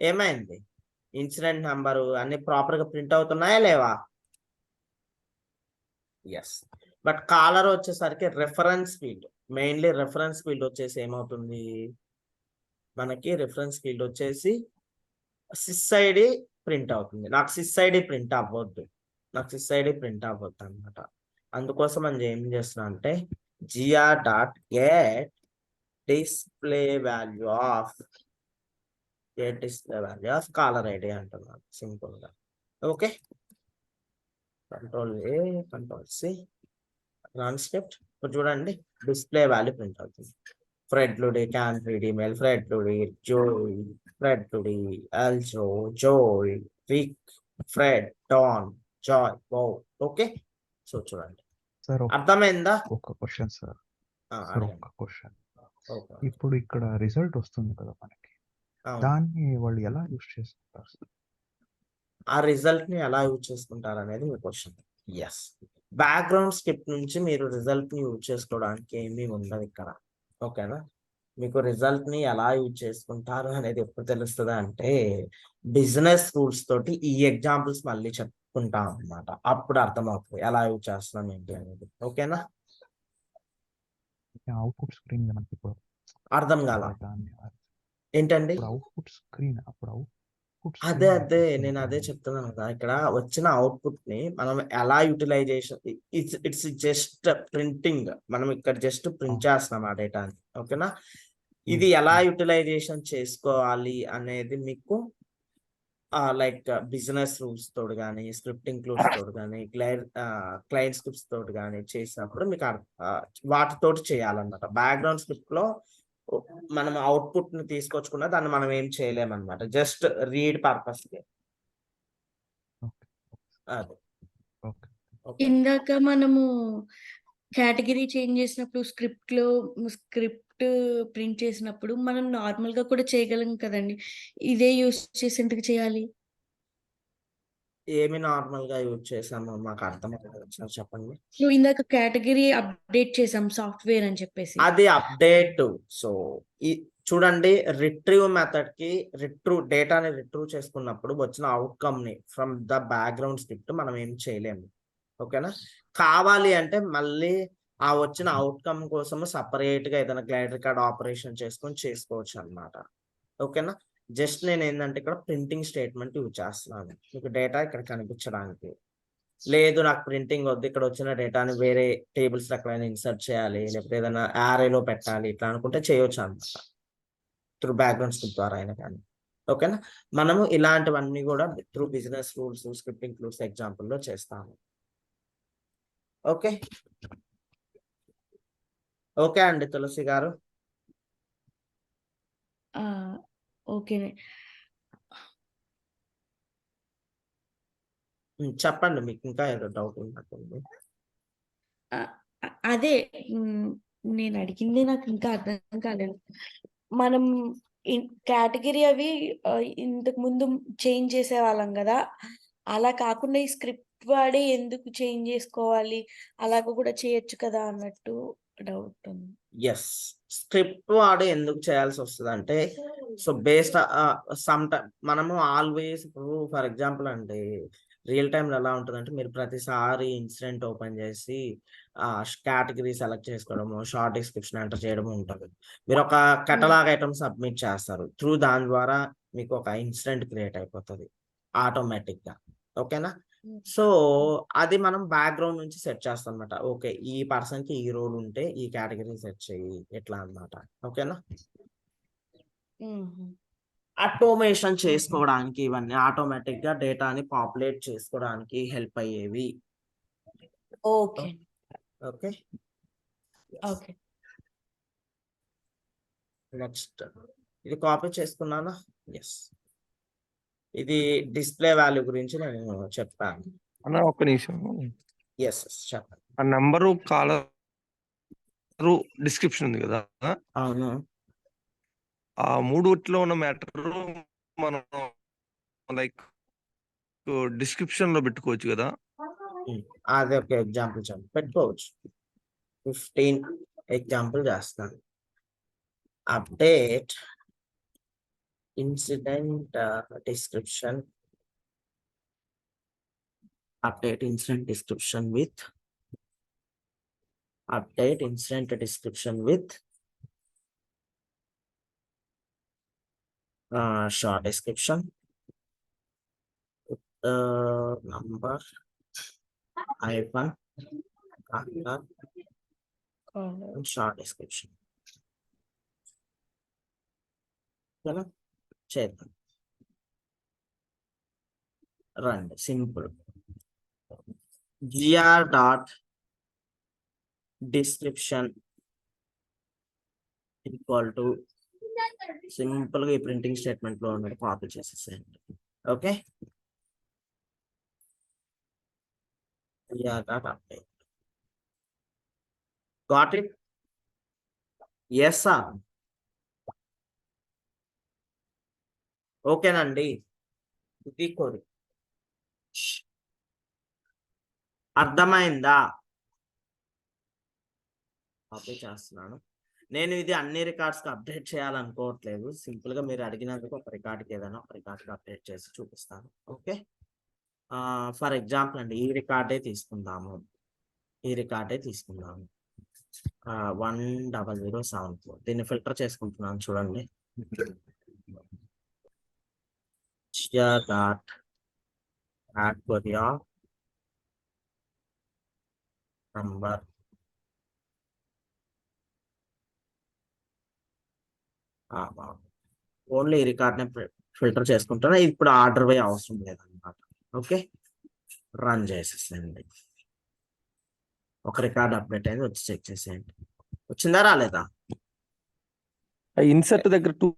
S1: ఏమైంది ఇన్సిడెంట్ నంబరు అన్ని ప్రాపర్ గా ప్రింట్ అవుతున్నాయా లేవా? ఎస్. బట్ కాలర్ వచ్చేసరికి reference field, mainly reference field వచ్చేసి ఏమవుతుంది మనకి, రెఫరెన్స్ ఫీల్డ్ వచ్చేసి సిస్ఐడి ప్రింట్ అవుతుంది. నాకు సిస్ఐడి ప్రింట్ అవ్వద్దు అనమాట. అందుకోసం మనం ఏం చేస్తున్నా అంటే gr dot get display value of caller ID అంటున్నాను సింపుల్ గా. Okay, control A control C run script. ఇప్పుడు చూడండి డిస్ప్లే వాల్యూ ప్రింట్ అవుతుంది. Fred Luddy, can read email, Fred Luddy, Joe, Fred Luddy, ఎల్జో, Joe, Rick, Fred, Don, Joy, బౌ. Okay, so చూడండి
S4: sir
S1: అర్థమైందా?
S4: ఒక క్వశ్చన్ సార్.
S1: అడగండి.
S4: ఒక క్వశ్చన్.
S1: ఓకే,
S4: ఇప్పుడు ఇక్కడ రిజల్ట్ వస్తుంది కదా మనకి,
S1: అవును.
S4: దాన్ని వాళ్ళు ఎలా యూస్ చేసుకుంటారు సార్?
S1: ఆ రిజల్ట్ ని ఎలా యూజ్ చేసుకుంటారు అనేది మీ క్వశ్చన్. ఎస్, బ్యాక్గ్రౌండ్ స్క్రిప్ట్ నుంచి మీరు రిజల్ట్ ని యూజ్ చేసుకోవడానికి ఏమీ ఉండదు ఇక్కడ. ఓకేనా, మీకు రిజల్ట్ ని ఎలా యూజ్ చేసుకుంటారు అనేది ఎప్పుడు తెలుస్తుంది అంటే బిజినెస్ రూల్స్ తోటి ఈ ఎగ్జాంపుల్స్ మళ్ళీ చెప్పుకుంటాం అన్నమాట. అప్పుడు అర్థమవుతుంది ఎలా యూజ్ చేస్తున్నాం ఏంటి అనేది. ఓకేనా,
S4: అవుట్పుట్ స్క్రీన్ మనకి ఇప్పుడు
S1: అర్థం కాల
S4: దాన్ని
S1: ఏంటండి?
S4: అవుట్పుట్ స్క్రీన్
S1: అదే నేను అదే చెప్తున్నాను కదా. ఇక్కడ వచ్చిన అవుట్పుట్ ని మనం ఎలా యూటిలైజేషన్, ఇట్స్ జస్ట్ ప్రింటింగ్. మనం ఇక్కడ జస్ట్ ప్రింట్ చేస్తున్నాం ఆ డేటాని. ఓకేనా, ఇది ఎలా యూటిలైజేషన్ చేసుకోవాలి అనేది మీకు లైక్ బిజినెస్ రూల్స్ తోడు కానీ, స్క్రిప్టింగ్ క్లూస్ తోడు కానీ, క్లయింట్ స్క్రిప్ట్స్ తోడు కానీ చేసినప్పుడు మీకు వాటితోటి చేయాలన్నమాట. బ్యాక్గ్రౌండ్ స్క్రిప్ట్ లో మనం అవుట్పుట్ ని తీసుకొచ్చుకున్న దాన్ని మనం ఏం చేయలేమన్నమాట, జస్ట్ రీడ్ పర్పస్ కి. అదే
S2: ఇందాక మనము కేటగిరీ చేంజ్ చేసినప్పుడు స్క్రిప్ట్ ప్రింట్ చేసినప్పుడు మనం నార్మల్ గా కూడా చేయగలం కదండి. ఇదే యూస్ చేసి ఎందుకు చేయాలి?
S1: ఏమి నార్మల్ గా యూజ్ చేసాము మాకు అర్థం అవ్వలేదు, సార్ చెప్పండి.
S2: నువ్వు ఇందాక కేటగిరీ అప్డేట్ చేసాం సాఫ్ట్వేర్ అని చెప్పేసి.
S1: అది అప్డేట్. సో ఈ చూడండి రిట్రీవ్ మెథడ్ కి డేటాని రిట్రీవ్ చేసుకున్నప్పుడు వచ్చిన అవుట్కమ్ ని ఫ్రమ్ ద బ్యాక్గ్రౌండ్ స్క్రిప్ట్ మనం ఏం చేయలేము. ఓకేనా, కావాలి అంటే మళ్ళీ ఆ వచ్చిన అవుట్కమ్ కోసం separate గా ఏదైనా గ్లైడ్ రికార్డ్ ఆపరేషన్ చేసుకొని చేసుకోవచ్చు అన్నమాట. ఓకేనా? జస్ట్ నేను ఏంటంటే ఇక్కడ ప్రింటింగ్ స్టేట్మెంట్ యూజ్ చేస్తున్నాను మీకు డేటా ఇక్కడ కనిపించడానికి. లేదు నాకు ప్రింటింగ్ వద్దు, ఇక్కడ వచ్చిన డేటాని వేరే టేబుల్స్ ఎక్కడైనా ఇన్సర్ట్ చేయాలి, లేకపోతే ఏదైనా array లో పెట్టాలి ఇట్లా అనుకుంటే చేయొచ్చు అన్నమాట. త్రూ బ్యాక్గ్రౌండ్ స్క్రిప్ట్ ద్వారా అయినా కానీ. ఓకేనా? మనము ఇలాంటివన్నీ కూడా through business rules, scripting rules ఎగ్జాంపుల్లో చేస్తాము. ఓకే ఓకే అండి తులసి గారు.
S2: ఆ! ఓకేనే.
S1: చెప్పండి మీకు ఇంకా ఏదో డౌట్ ఉన్నట్టుంది.
S2: అదే నేను అడిగింది నాకు ఇంకా అర్థం కాలేదు. మనం కేటగిరీ అవి ఇంతకు ముందు చేంజ్ చేసేవాళ్ళం కదా! అలా కాకుండా ఈ స్క్రిప్ట్ వాడి ఎందుకు చేంజ్ చేసుకోవాలి? అలాగ కూడా చేయొచ్చు కదా అన్నట్టు డౌట్ ఉంది.
S1: యెస్. స్క్రిప్ట్ వాడి ఎందుకు చేయాల్సి వస్తదంటే, సో బేస్డ్ సమ్ టైమ్ మనము ఆల్వేస్ ఇప్పుడు ఫర్ ఎగ్జాంపుల్ అండి, రియల్ టైమ్‌లో ఎలా ఉంటదంటే, మీరు ప్రతిసారి ఇన్సిడెంట్ ఓపెన్ చేసి కేటగరీ సెలెక్ట్ చేసుకోవడము, షార్ట్ డిస్క్రిప్షన్ ఎంటర్ చేయడము ఉంటది. మీరు ఒక కేటలాగ్ ఐటెమ్ సబ్మిట్ చేస్తారు. త్రూ దాని ద్వారా మీకు ఒక ఇన్సిడెంట్ క్రియేట్ అయిపోతది ఆటోమేటిక్‌గా. ఓకేనా? సో అది మనం బ్యాక్‌గ్రౌండ్ నుంచి సెట్ చేస్తామన్నమాట. ఓకే. ఈ పర్సన్‌కి ఈ రోల్ ఉంటే ఈ కేటగరీ సెట్ చెయ్యి ఇట్లా అన్నమాట. ఓకేనా?
S2: హుహు.
S1: ఆటోమేషన్ చేసుకోవడానికి ఇవన్నీ ఆటోమేటిక్‌గా డేటాని పాపులేట్ చేసుకోవడానికి హెల్ప్ అయ్యేవి.
S2: ఓకే.
S1: ఓకే.
S2: ఓకే.
S1: నెక్స్ట్ ఇది కాపీ చేసుకున్నానా? యెస్. ఇది డిస్‌ప్లే వాల్యూ గురించి నేను చెప్పాను.
S5: అన్న ఒక్క నిమిషం.
S1: యెస్. చెప్పండి.
S5: ఆ నంబరు, కాలరు, డిస్క్రిప్షన్ ఉంది కదా!
S1: అవును.
S5: ఆ మూడిట్లో ఉన్న మ్యాటరు మనం లైక్ డిస్క్రిప్షన్‌లో పెట్టుకోవచ్చు కదా!
S1: అది ఒక ఎగ్జాంపుల్ పెట్టుకోవచ్చు. 15 ఎగ్జాంపుల్ చేస్తాను. Update incident description. Update incident description with update incident description with short description, number hyphen color and short description. ఓకేనా? చేద్దాం. రండి simple. gr dot description equal to simple గా ఈ ప్రింటింగ్ స్టేట్మెంట్ లో ఉన్నది కాపీ చేసేసేయండి. Okay. gr dot update. Got it? Yes sir. ఓకేనండి. ఇది కోరి అర్థమైందా? కాపీ చేస్తున్నాను. నేను ఇది అన్ని రికార్డ్స్కి అప్డేట్ చేయాలనుకోవట్లేదు. సింపుల్ గా మీరు అడిగినందుకు ఒక రికార్డ్కి ఏదైనా ఒక రికార్డ్కి అప్డేట్ చేసి చూపిస్తాను. ఓకే. ఫర్ ఎగ్జాంపుల్ అండి ఈ రికార్డే తీసుకుందాము. 10074. దీన్ని ఫిల్టర్ చేసుకుంటున్నాను చూడండి. Dot category of number only ఈ రికార్డ్ని ఫిల్టర్ చేసుకుంటాను. ఇప్పుడు ఆర్డర్ వే అవసరం లేదన్నమాట. ఓకే. రన్ చేసేసేయండి. ఒక రికార్డ్ అప్డేట్ అయింది, వచ్చి చెక్ చేసేయండి. వచ్చిందా రాలేదా?
S5: ఇన్సర్ట్ దగ్గర 2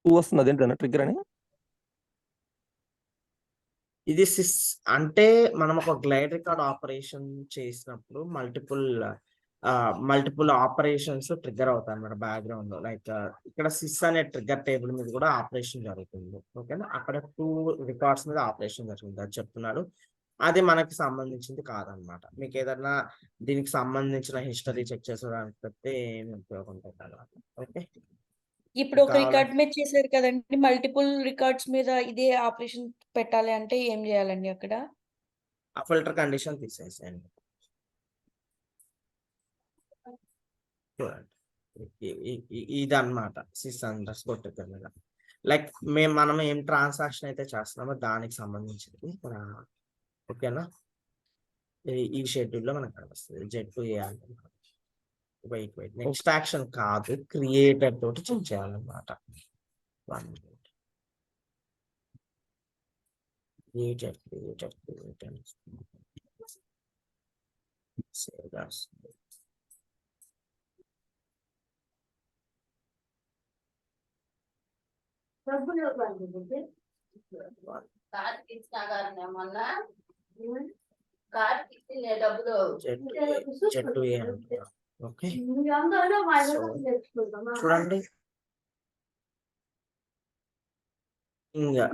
S5: వస్తుంది, అదేంటన్నా ట్రిగ్గర్ అని?
S1: ఇది అంటే మనం ఒక గ్లైడ్ రికార్డ్ ఆపరేషన్ చేసినప్పుడు మల్టిపుల్ ఆపరేషన్స్ ట్రిగ్గర్ అవుతాయి అన్నమాట బ్యాక్గ్రౌండ్ లో. లైక్ ఇక్కడ సిస్ అనే ట్రిగ్గర్ టేబుల్ మీద కూడా ఆపరేషన్ జరుగుతుంది. ఓకేనా? అక్కడ 2 రికార్డ్స్ మీద ఆపరేషన్ జరుగుతుంది అది చెప్తున్నాడు. అది మనకి సంబంధించింది కాదనమాట. మీకు ఏదన్నా దీనికి సంబంధించిన హిస్టరీ చెక్ చేసుకోవడానికి పెడితే ఏమి ఉపయోగం పెట్టాలి. ఓకే.
S2: ఇప్పుడు ఒక రికార్డ్ మీద చేశారు కదండి, మల్టిపుల్ రికార్డ్స్ మీద ఇదే ఆపరేషన్ పెట్టాలి అంటే ఏం చేయాలండి అక్కడ?
S1: ఆ ఫిల్టర్ కండిషన్ తీసేసేయండి. చూడండి ఇదన్నమాట సిస్ అండర్స్ కొట్టుకున్నది. లైక్ మనం ఏం ట్రాన్సాక్షన్ అయితే చేస్తున్నామో దానికి సంబంధించింది ఇక్కడ. ఓకేనా, ఈ షెడ్యూల్లో మనకు కనిపిస్తుంది Z2A అంటే. వెయిట్ నెక్స్ట్ యాక్షన్ కాదు, క్రియేటర్ తోటి చెక్ చేయాలన్నమాట. క్రియేటర్ Z2A అంటున్నా. ఓకే, చూడండి ఇంకా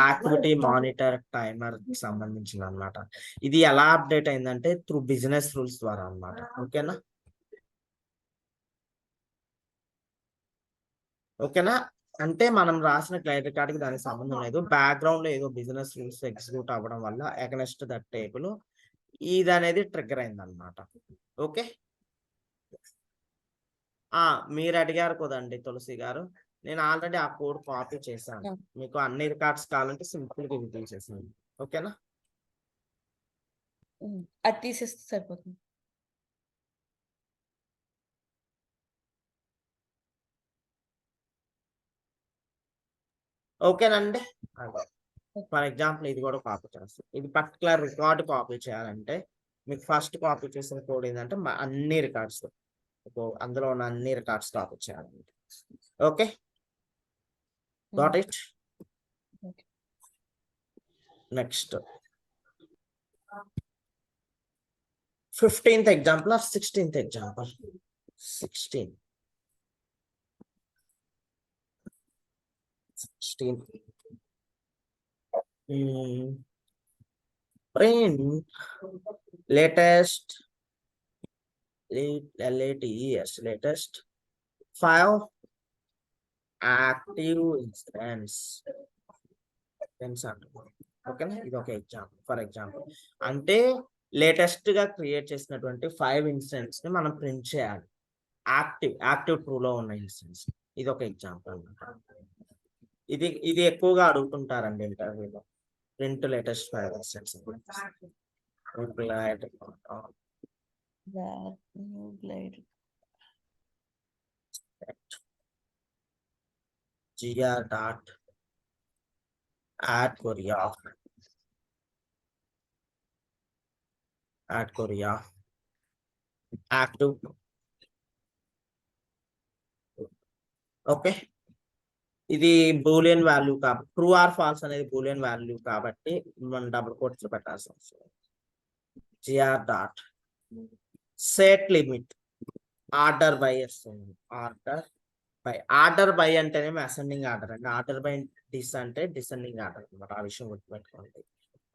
S1: యాక్టివిటీ మానిటర్ టైమర్ సంబంధించింది అనమాట. ఇది ఎలా అప్డేట్ అయిందంటే త్రూ బిజినెస్ రూల్స్ ద్వారా అన్నమాట. ఓకేనా, అంటే మనం రాసిన క్లయింట్ రికార్డ్ కి దానికి సంబంధం లేదు. బ్యాక్గ్రౌండ్ లో ఏదో బిజినెస్ రూల్స్ ఎగ్జిక్యూట్ అవ్వడం వల్ల అగెన్స్ట్ దట్ టేబుల్ ఇది అనేది ట్రిగ్గర్ అయింది అనమాట. ఓకే, మీరు అడిగారు కదండి తులసి గారు, నేను ఆల్రెడీ ఆ కోడ్ కాపీ చేశాను. మీకు అన్ని రికార్డ్స్ కావాలంటే సింపుల్ గా రివీల్ చేసాను. ఓకేనా,
S2: అది తీసేస్తే సరిపోతుంది.
S1: ఓకేనండి. ఫర్ ఎగ్జాంపుల్ ఇది కూడా కాపీ చేస్తాం. ఇది పర్టికులర్ రికార్డ్ కాపీ చేయాలంటే మీకు ఫస్ట్ కాపీ చేసిన కోడ్ ఏంటంటే అన్ని రికార్డ్స్, అందులో ఉన్న అన్ని రికార్డ్స్ కాపీ చేయాలంటే. Okay, got it. Next 15th example or 16th example? 16. Print latest 5 active instance. ఓకేనా, ఇది ఒక ఎగ్జాంపుల్. ఫర్ ఎగ్జాంపుల్ అంటే లేటెస్ట్ గా క్రియేట్ చేసినటువంటి 5 ఇన్స్టెన్స్ ని మనం ప్రింట్ చేయాలి. యాక్టివ్ ట్రూ లో ఉన్న ఇన్స్టెన్స్. ఇది ఒక ఎగ్జాంపుల్ అన్నమాట. ఇది ఎక్కువగా అడుగుతుంటారండి ఇంటర్వ్యూలో. Print latest 5 instance. gr dot add Korea active. Okay, ఇది బూలియన్ వాల్యూ కాబట్టి ట్రూ ఆర్ ఫాల్స్ అనేది బూలియన్ వాల్యూ కాబట్టి మనం డబుల్ కోట్స్ పెట్టాల్సి వస్తుంది. gr dot set limit order by వస్తుంది. ఆర్డర్ బై అంటేనే అసెండింగ్ ఆర్డర్ అండి. ఆర్డర్ బై డిస్ అంటే డిసెండింగ్ ఆర్డర్ అనమాట. ఆ విషయం గుర్తుపెట్టుకోండి.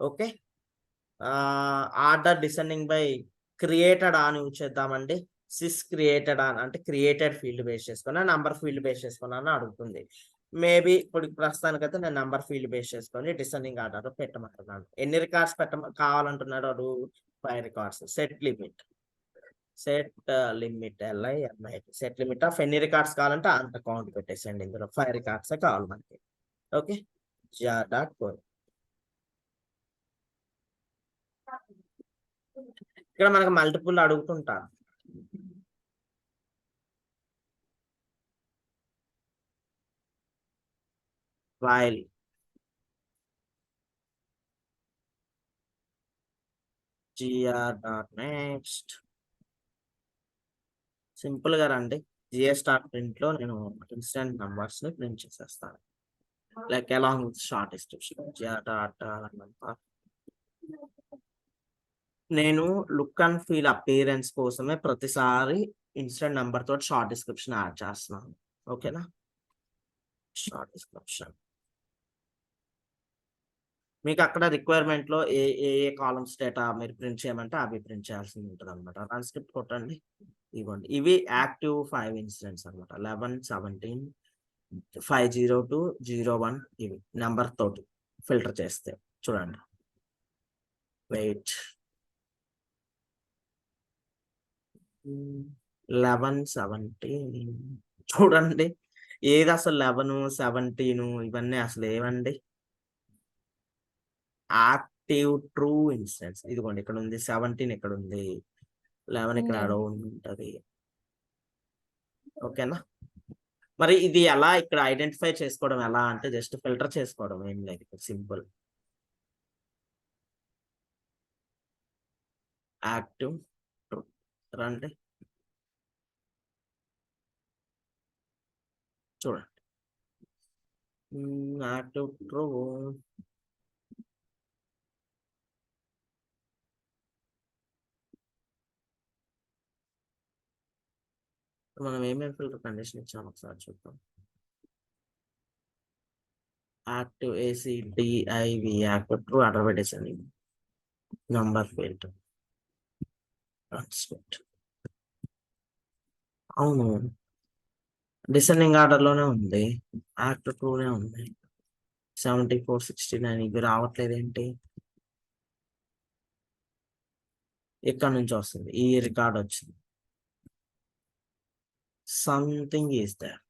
S1: Okay, order descending by created అని యూజ్ చేద్దామండి. సిస్ క్రియేటెడ్ అంటే క్రియేటెడ్ ఫీల్డ్ బేస్ చేసుకుని నంబర్ ఫీల్డ్ బేస్ చేసుకుని అడుగుతుంది. మేబీ ఇప్పుడు ప్రస్తుతానికైతే నేను నంబర్ ఫీల్డ్ బేస్ చేసుకొని డిసెండింగ్ ఆర్డర్ పెట్టమంటున్నాను. ఎన్ని రికార్డ్స్ కావాలంటున్నాడు వాడు? 5 records. Set limit set limit of ఎన్ని రికార్డ్స్ కావాలంటే అంత కౌంట్ పెట్టేసండి. ఇందులో 5 రికార్డ్స్ కావాలి మనకి. ఓకే, ఇక్కడ మనకు మల్టిపుల్ అడుగుతుంటారు. వైల్ gr.next సింపుల్ గా రండి. gs డాట్ ప్రింట్ లో నేను ఇన్స్టెంట్ నంబర్స్ ని ప్రింట్ చేసేస్తాను. Like along with short description. నేను లుక్ అండ్ ఫీల్ అపియరెన్స్ కోసమే ప్రతిసారి ఇన్స్టెంట్ నంబర్ తోటి షార్ట్ డిస్క్రిప్షన్ యాడ్ చేస్తున్నాను. ఓకేనా, షార్ట్ డిస్క్రిప్షన్ మీకు అక్కడ రిక్వైర్మెంట్ లో ఏ కాలమ్స్ డేటా మీరు ప్రింట్ చేయమంటే అవి ప్రింట్ చేయాల్సి ఉంటుంది అనమాట. రన్ స్క్రిప్ట్ కొట్టండి. ఇవ్వండి, ఇవి యాక్టివ్ 5 ఇన్సిడెంట్స్ అనమాట. 11, 17, 502, 01 ఇవి నెంబర్ తోటి ఫిల్టర్ చేస్తే చూడండి. వెయిట్, 1117 చూడండి, ఏది అసలు 11, 17 ఇవన్నీ అసలు ఏవండి? Active true instance. ఇదిగోండి ఇక్కడ ఉంది 17, ఇక్కడ ఉంది 11, ఇక్కడ ఉంటది. ఓకేనా? మరి ఇది ఎలా ఇక్కడ ఐడెంటిఫై చేసుకోవడం ఎలా అంటే జస్ట్ ఫిల్టర్ చేసుకోవడం, ఏం లేదు, సింపుల్. యాక్టివ్ ట్రూ రండి చూడండి, యాక్టివ్ ట్రూ మనం ఏమేమి ఫిల్టర్ కండిషన్ ఇచ్చాము ఒకసారి చూద్దాం. Active ACDIV active true advertise అని నంబర్ ఫీల్డ్ అవును, డిసెండింగ్ ఆర్డర్ లోనే ఉంది, యాక్టివ్ ట్రూనే ఉంది. 74, 69 ఇవి రావట్లేదు ఏంటి? ఇక్కడ నుంచి వస్తుంది, ఈ రికార్డ్ వచ్చింది. Something is there,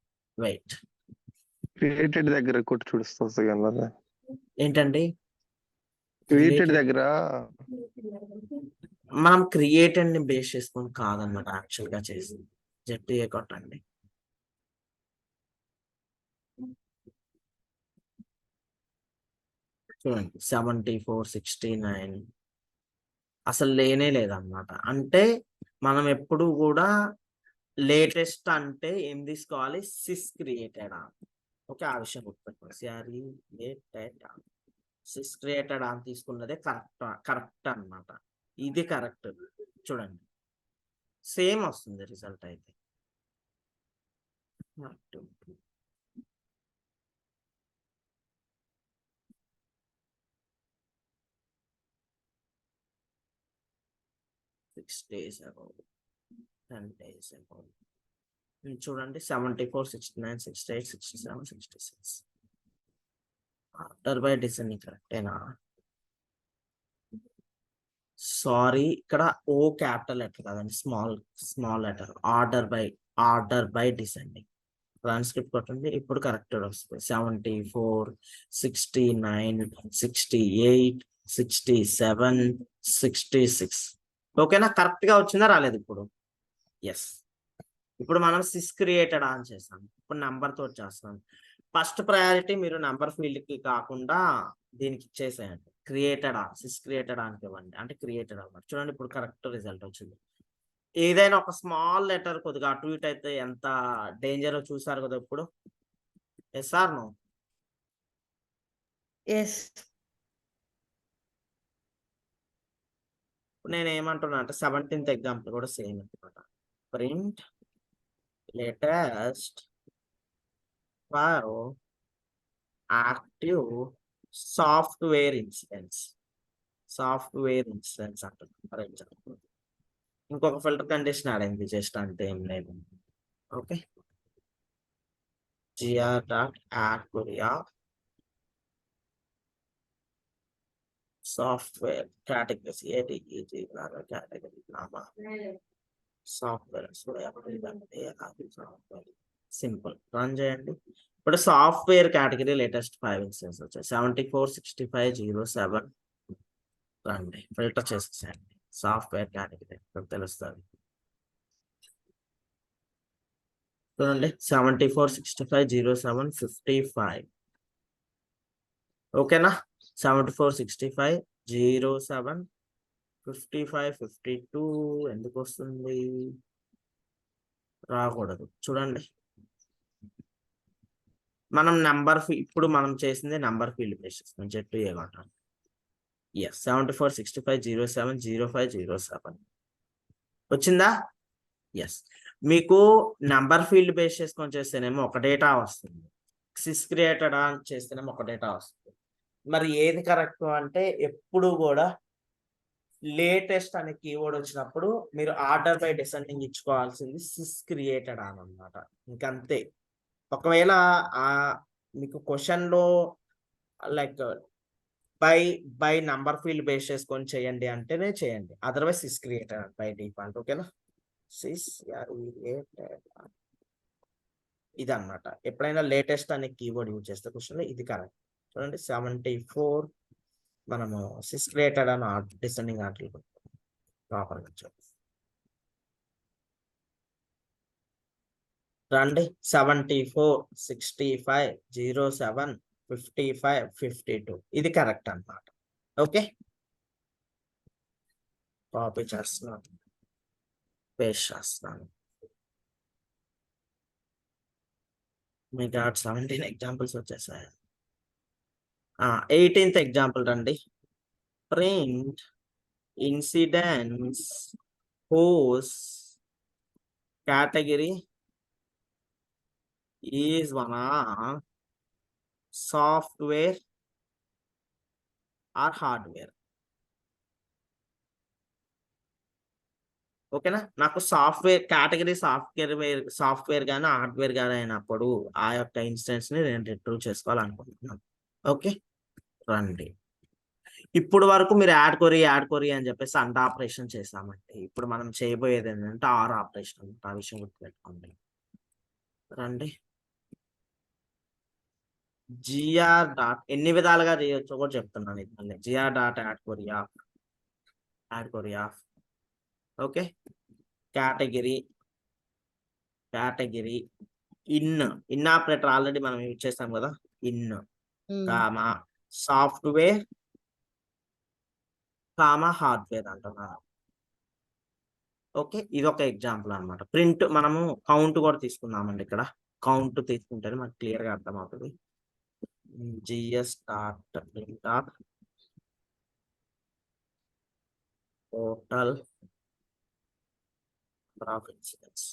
S1: wait.
S5: Created దగ్గర కొట్టి చూడుస్తుంది కదా,
S1: ఏంటండి?
S5: క్రియేటెడ్ దగ్గర
S1: మనం క్రియేటెడ్ ని బేస్ చేసుకొని కాదనమాట యాక్చువల్ గా చేసింది. ZA కొట్టండి, చూడండి 74, 69 అసలు లేనే లేదన్నమాట. అంటే మనం ఎప్పుడు కూడా లేటెస్ట్ అంటే ఏం తీసుకోవాలి? Sys created. ఓకే, ఆ విషయం గుర్తుపెట్టుకోండి. సిస్ క్రియేటెడ్ అని తీసుకున్నదే కరెక్ట్ అన్నమాట. ఇది కరెక్ట్. చూడండి సేమ్ వస్తుంది రిజల్ట్ అయితే. 6 days ago, 10 days ago. చూడండి 74, 69, 68, 67, 66 ఆర్డర్ బై డిసెండింగ్ కరెక్టేనా? సారీ, ఇక్కడ ఓ క్యాపిటల్ లెటర్ కదండి, small letter. Order by descending. Transcript కొట్టండి, ఇప్పుడు కరెక్ట్ వస్తుంది. 74, 69, 68, 67, 66. ఓకేనా? కరెక్ట్ గా వచ్చిందా రాలేదు ఇప్పుడు? ఎస్. ఇప్పుడు మనం సిస్ క్రియేటెడ్ ఆన్ చేస్తాం, ఇప్పుడు నెంబర్ తోటి చేస్తాం. ఫస్ట్ ప్రయారిటీ మీరు నెంబర్ ఫీల్డ్ కి కాకుండా దీనికి ఇచ్చేసేయండి. Created on, sys created on ఇవ్వండి, అంటే క్రియేటెడ్ అన్నమాట. చూడండి ఇప్పుడు కరెక్ట్ రిజల్ట్ వచ్చింది. ఏదైనా ఒక స్మాల్ లెటర్ కొద్దిగా అటు ఇటు అయితే ఎంత డేంజర్ చూసారు కదా ఇప్పుడు. Yes or no?
S2: ఎస్.
S1: నేను ఏమంటున్నా అంటే 17th ఎగ్జాంపుల్ కూడా సేమ్ అనమాట. Print latest for active software incidents అంటుంది ఫర్ ఎగ్జాంపుల్. ఇంకొక ఫిల్టర్ కండిషన్ ఆడింది జస్ట్ అంటే ఏం లేదు. Okay, gr.add software categories category software simple. Run చేయండి. ఇప్పుడు సాఫ్ట్వేర్ కేటగిరీ లేటెస్ట్ 5 ఇన్స్టెన్స్ వచ్చాయి. 74, 65, 07 రండి, ఫిల్టర్ చేసేసేయండి. సాఫ్ట్వేర్ కేటగిరీ తెలుస్తుంది. చూడండి 74, 65, 07, 55. ఓకేనా? 74, 65, 07, 55, 52 ఎందుకు వస్తుంది? రాకూడదు. చూడండి మనం ఇప్పుడు మనం చేసింది నెంబర్ ఫీల్డ్ బేస్ చేసుకుని ZA కొట్టాలి. ఎస్, 74, 65, 07, 05, 07 వచ్చిందా? ఎస్. మీకు నెంబర్ ఫీల్డ్ బేస్ చేసుకొని చేస్తేనేమో ఒక డేటా వస్తుంది, సిస్ క్రియేటెడ్ అని చేస్తేనేమో ఒక డేటా వస్తుంది. మరి ఏది కరెక్ట్ అంటే ఎప్పుడు కూడా లేటెస్ట్ అనే కీవర్డ్ వచ్చినప్పుడు మీరు ఆర్డర్ బై డిసెండింగ్ ఇచ్చుకోవాల్సింది సిస్ క్రియేటెడ్ అని అన్నమాట. ఇంకంతే. ఒకవేళ మీకు క్వశ్చన్ లో like by number field base చేసుకొని చేయండి అంటేనే చేయండి, otherwise sys created by default. ఓకేనా? ఇది అన్నమాట. ఎప్పుడైనా లేటెస్ట్ అనే కీవర్డ్ యూజ్ చేస్తే క్వశ్చన్ ఇది కరెక్ట్. చూడండి 74 మనము సిస్ క్రియేటెడ్ అని డిసెండింగ్ ఆర్డర్ ప్రాపర్ గా రండి 74 65 07 55 52 ఇది కరెక్ట్ అన్నమాట. ఓకే, కాపీ చేస్తున్నాను, పేస్ట్ చేస్తున్నాను. మీకు 17 ఎగ్జాంపుల్స్ వచ్చేసాయి. 18th ఎగ్జాంపుల్ రండి. Print incidents whose category is one of software or hardware. ఓకేనా, నాకు సాఫ్ట్వేర్ కేటగిరీ సాఫ్ట్వేర్ కానీ హార్డ్వేర్ కానీ అయినప్పుడు ఆ యొక్క ఇన్స్టెన్స్ ని నేను రిట్రీవ్ చేసుకోవాలనుకుంటున్నాను. ఓకే రండి, ఇప్పుడు వరకు మీరు యాడ్ కొరి అని చెప్పేసి అండ్ ఆపరేషన్ చేసామండి. ఇప్పుడు మనం చేయబోయేది ఏంటంటే ఆర్ ఆపరేషన్. ఆ విషయం గుర్తుపెట్టుకోండి. రండి, జిఆర్ డాట్ ఎన్ని విధాలుగా చేయొచ్చో కూడా చెప్తున్నాను. ఇది మళ్ళీ GR dot add query. Okay, category in operator already మనం యూజ్ చేస్తాం కదా. కామా సాఫ్ట్వేర్ కామా హార్డ్వేర్ అంటున్నారు. ఓకే, ఇది ఒక ఎగ్జాంపుల్ అన్నమాట. ప్రింట్ మనము కౌంట్ కూడా తీసుకుందామండి. ఇక్కడ కౌంట్ తీసుకుంటే మనకు క్లియర్ గా అర్థమవుతుంది. GS dot print dot total of incidents.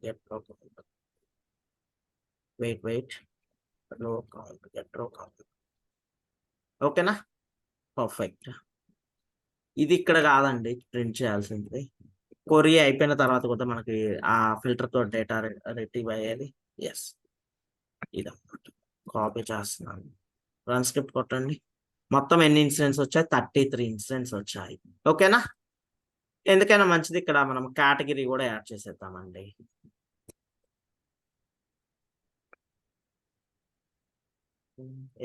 S1: get row count. Wait row count, get row count. ఓకేనా, పర్ఫెక్ట్. ఇది ఇక్కడ కాదండి ప్రింట్ చేయాల్సింది. కొరీ అయిపోయిన తర్వాత కూడా మనకి ఆ ఫిల్టర్ తో డేటా రిట్రీవ్ అయ్యేది. ఎస్, ఇదన్నమాట. కాపీ చేస్తున్నాను, ట్రాన్స్క్రిప్ట్ కొట్టండి. మొత్తం ఎన్ని ఇన్సిడెంట్స్ వచ్చాయి? 33 ఇన్సిడెంట్స్ వచ్చాయి. ఓకేనా, ఎందుకైనా మంచిది ఇక్కడ మనం కేటగిరీ కూడా యాడ్ చేసేద్దామండి.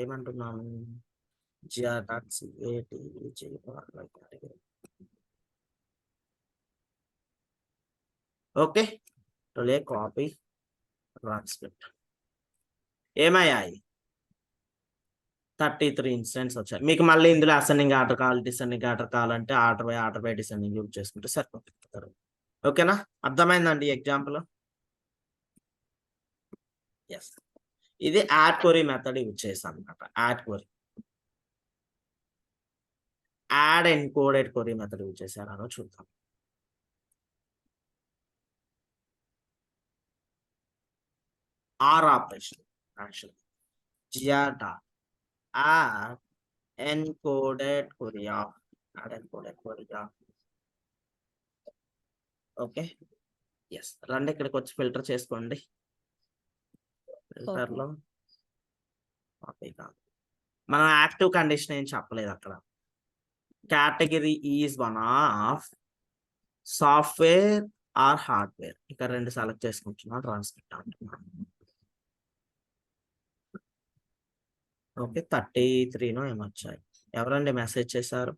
S1: ఏమంటున్నాను, ఓకే, కాపీ ట్రాన్స్క్రిప్ట్. ఏమయ్యాయి? 33 ఇన్సిడెంట్స్ వచ్చాయి. మీకు మళ్ళీ ఇందులో అసెండింగ్ ఆర్డర్ కావాలి, డిసెండింగ్ ఆర్డర్ కావాలంటే ఆర్డర్ బై డిసెండింగ్ యూజ్ చేసుకుంటే సరిపోతుంది. ఓకేనా, అర్థమైందండి ఎగ్జాంపుల్? ఎస్, ఇది యాడ్ క్వరీ మెథడ్ యూజ్ చేసాం అనమాట. Add query, add encoded query method use చేశారో చూద్దాం. Or operation actual gr dot add encoded query of okay. Yes, రండి ఇక్కడికి వచ్చి ఫిల్టర్ చేసుకోండి. ఫిల్టర్ లో మనం యాక్టివ్ కండిషన్ ఏం చెప్పలేదు అక్కడ. Category is one of software or hardware. ఇక్కడ 2 సెలెక్ట్ చేసుకుంటున్నాను, ట్రాన్స్క్రిప్ట్ అంటున్నాను. ఓకే, 33 ఏమొచ్చాయి. ఎవరండి మెసేజ్ చేశారు?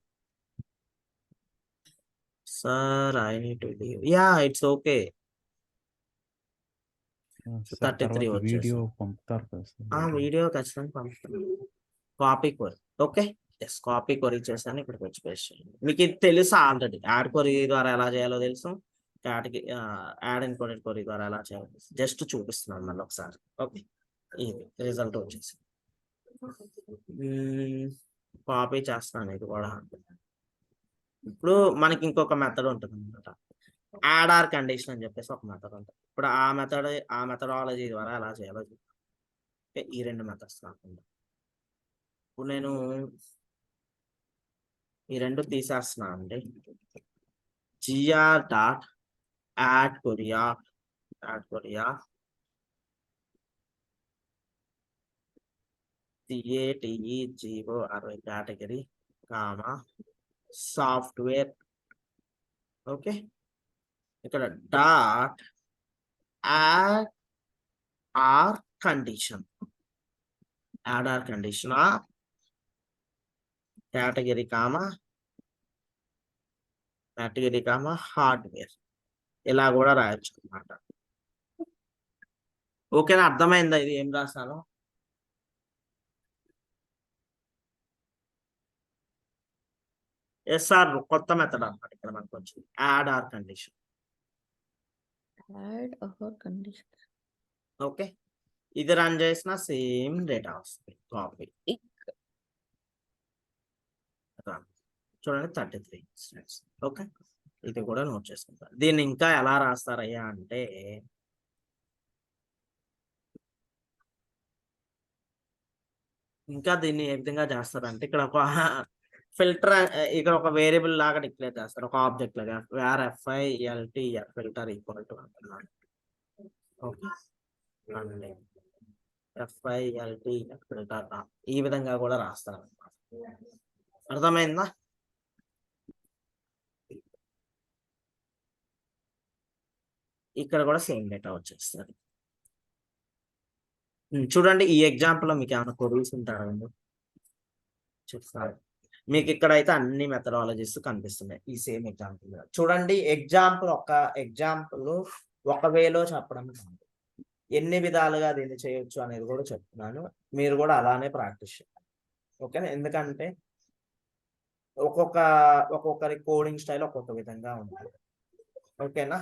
S1: Sir I need to leave. Yeah, it's okay. 33
S4: video పంపుతారు కదా సార్?
S1: వీడియో ఖచ్చితంగా పంపుతాను. Copy query. Okay, yes, copy query చేశాను. ఇక్కడికి వచ్చి పేస్ట్ చేయండి. మీకు ఇది తెలుసా ఆల్రెడీ? యాడ్ క్వరీ ద్వారా ఎలా చేయాలో తెలుసు, కేటగిరీ యాడ్ ఎన్కోడెడ్ క్వరీ ద్వారా ఎలా చేయాలో తెలుసు. జస్ట్ చూపిస్తున్నాను మళ్ళీ ఒకసారి. ఓకే, ఇది రిజల్ట్ వచ్చేసి కాపీ చేస్తాను. ఇది కూడా ఇప్పుడు మనకి ఇంకొక మెథడ్ ఉంటుంది అనమాట. యాడ్ ఆర్ కండిషన్ అని చెప్పేసి ఒక మెథడ్ ఉంటుంది. ఇప్పుడు ఆ మెథడాలజీ ద్వారా ఎలా చేయాలో చూద్దాం. ఈ 2 మెథడ్స్ కాకుండా ఇప్పుడు నేను ఈ 2 తీసేస్తున్నాను అండి. జిఆర్ డాట్ యాడ్ కొరియా CATEGO 60 category comma software. Okay, ఇక్కడ dot add or condition, add or condition category comma hardware, ఇలా కూడా రాయొచ్చు అన్నమాట. ఓకేనా, అర్థమైందా ఇది ఏం రాసాను? ఎస్ఆర్ కొత్త మెథడ్ అన్నమాట ఇక్కడ మనకు వచ్చింది, add or condition.
S2: Add or condition.
S1: Okay, ఇది రన్ చేసిన సేమ్ డేటా వస్తుంది, కాపీ చూడండి 33 స్టూడెంట్స్. ఓకే, ఇది కూడా నోట్ చేసుకుంటారు. దీన్ని ఇంకా ఎలా రాస్తారయ్యా అంటే ఇంకా దీన్ని ఏ విధంగా చేస్తారంటే ఇక్కడ ఒక ఫిల్టర్, ఇక్కడ ఒక వేరియబుల్ లాగా డిక్లేర్ చేస్తారు, ఒక ఆబ్జెక్ట్ లాగా where FILTR filter equal to అంటున్నాడు. ఓకే, FILTR ఫిల్టర్ ఈ విధంగా కూడా రాస్తారు. అర్థమైందా? ఇక్కడ కూడా సేమ్ డేటా వచ్చేస్తుంది. చూడండి ఈ ఎగ్జాంపుల్ లో మీకు ఏమైనా కొరీస్ ఉంటారండి చెప్తారు. మీకు ఇక్కడ అయితే అన్ని మెథడాలజీస్ కనిపిస్తున్నాయి ఈ సేమ్ ఎగ్జాంపుల్. చూడండి ఎగ్జాంపుల్ ఒక వేలో చెప్పడం కాదు, ఎన్ని విధాలుగా దీన్ని చేయొచ్చు అనేది కూడా చెప్తున్నాను. మీరు కూడా అలానే ప్రాక్టీస్ చేయాలి. ఓకేనా, ఎందుకంటే ఒక్కొక్కరి కోడింగ్ స్టైల్ ఒక్కొక్క విధంగా ఉంటుంది. ఓకేనా,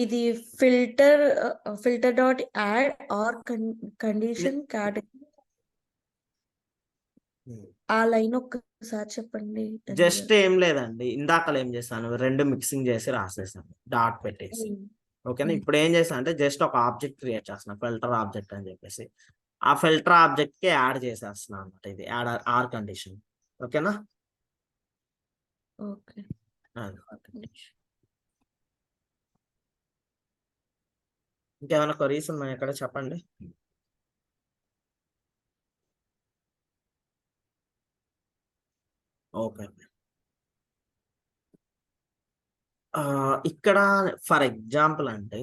S2: ఇది filter dot add or condition category, ఆ లైన్ ఒక్కసారి చెప్పండి.
S1: జస్ట్ ఏం లేదండి, ఇందాకలు ఏం చేశాను, రెండు మిక్సింగ్ చేసి రాసేసాను డాట్ పెట్టేసి. ఓకేనా, ఇప్పుడు ఏం చేశాను అంటే జస్ట్ ఒక ఆబ్జెక్ట్ క్రియేట్ చేస్తున్నాను, ఫిల్టర్ ఆబ్జెక్ట్ అని చెప్పేసి. ఆ ఫిల్టర్ ఆబ్జెక్ట్ కి యాడ్ చేసేస్తున్నాను అనమాట, ఇది యాడ్ ఆర్ కండిషన్. ఓకేనా,
S2: ఓకే.
S1: ఇంకేమైనా క్వరీస్ ఉన్నాయి ఇక్కడ చెప్పండి. ఓకే, ఇక్కడ ఫర్ ఎగ్జాంపుల్ అంటే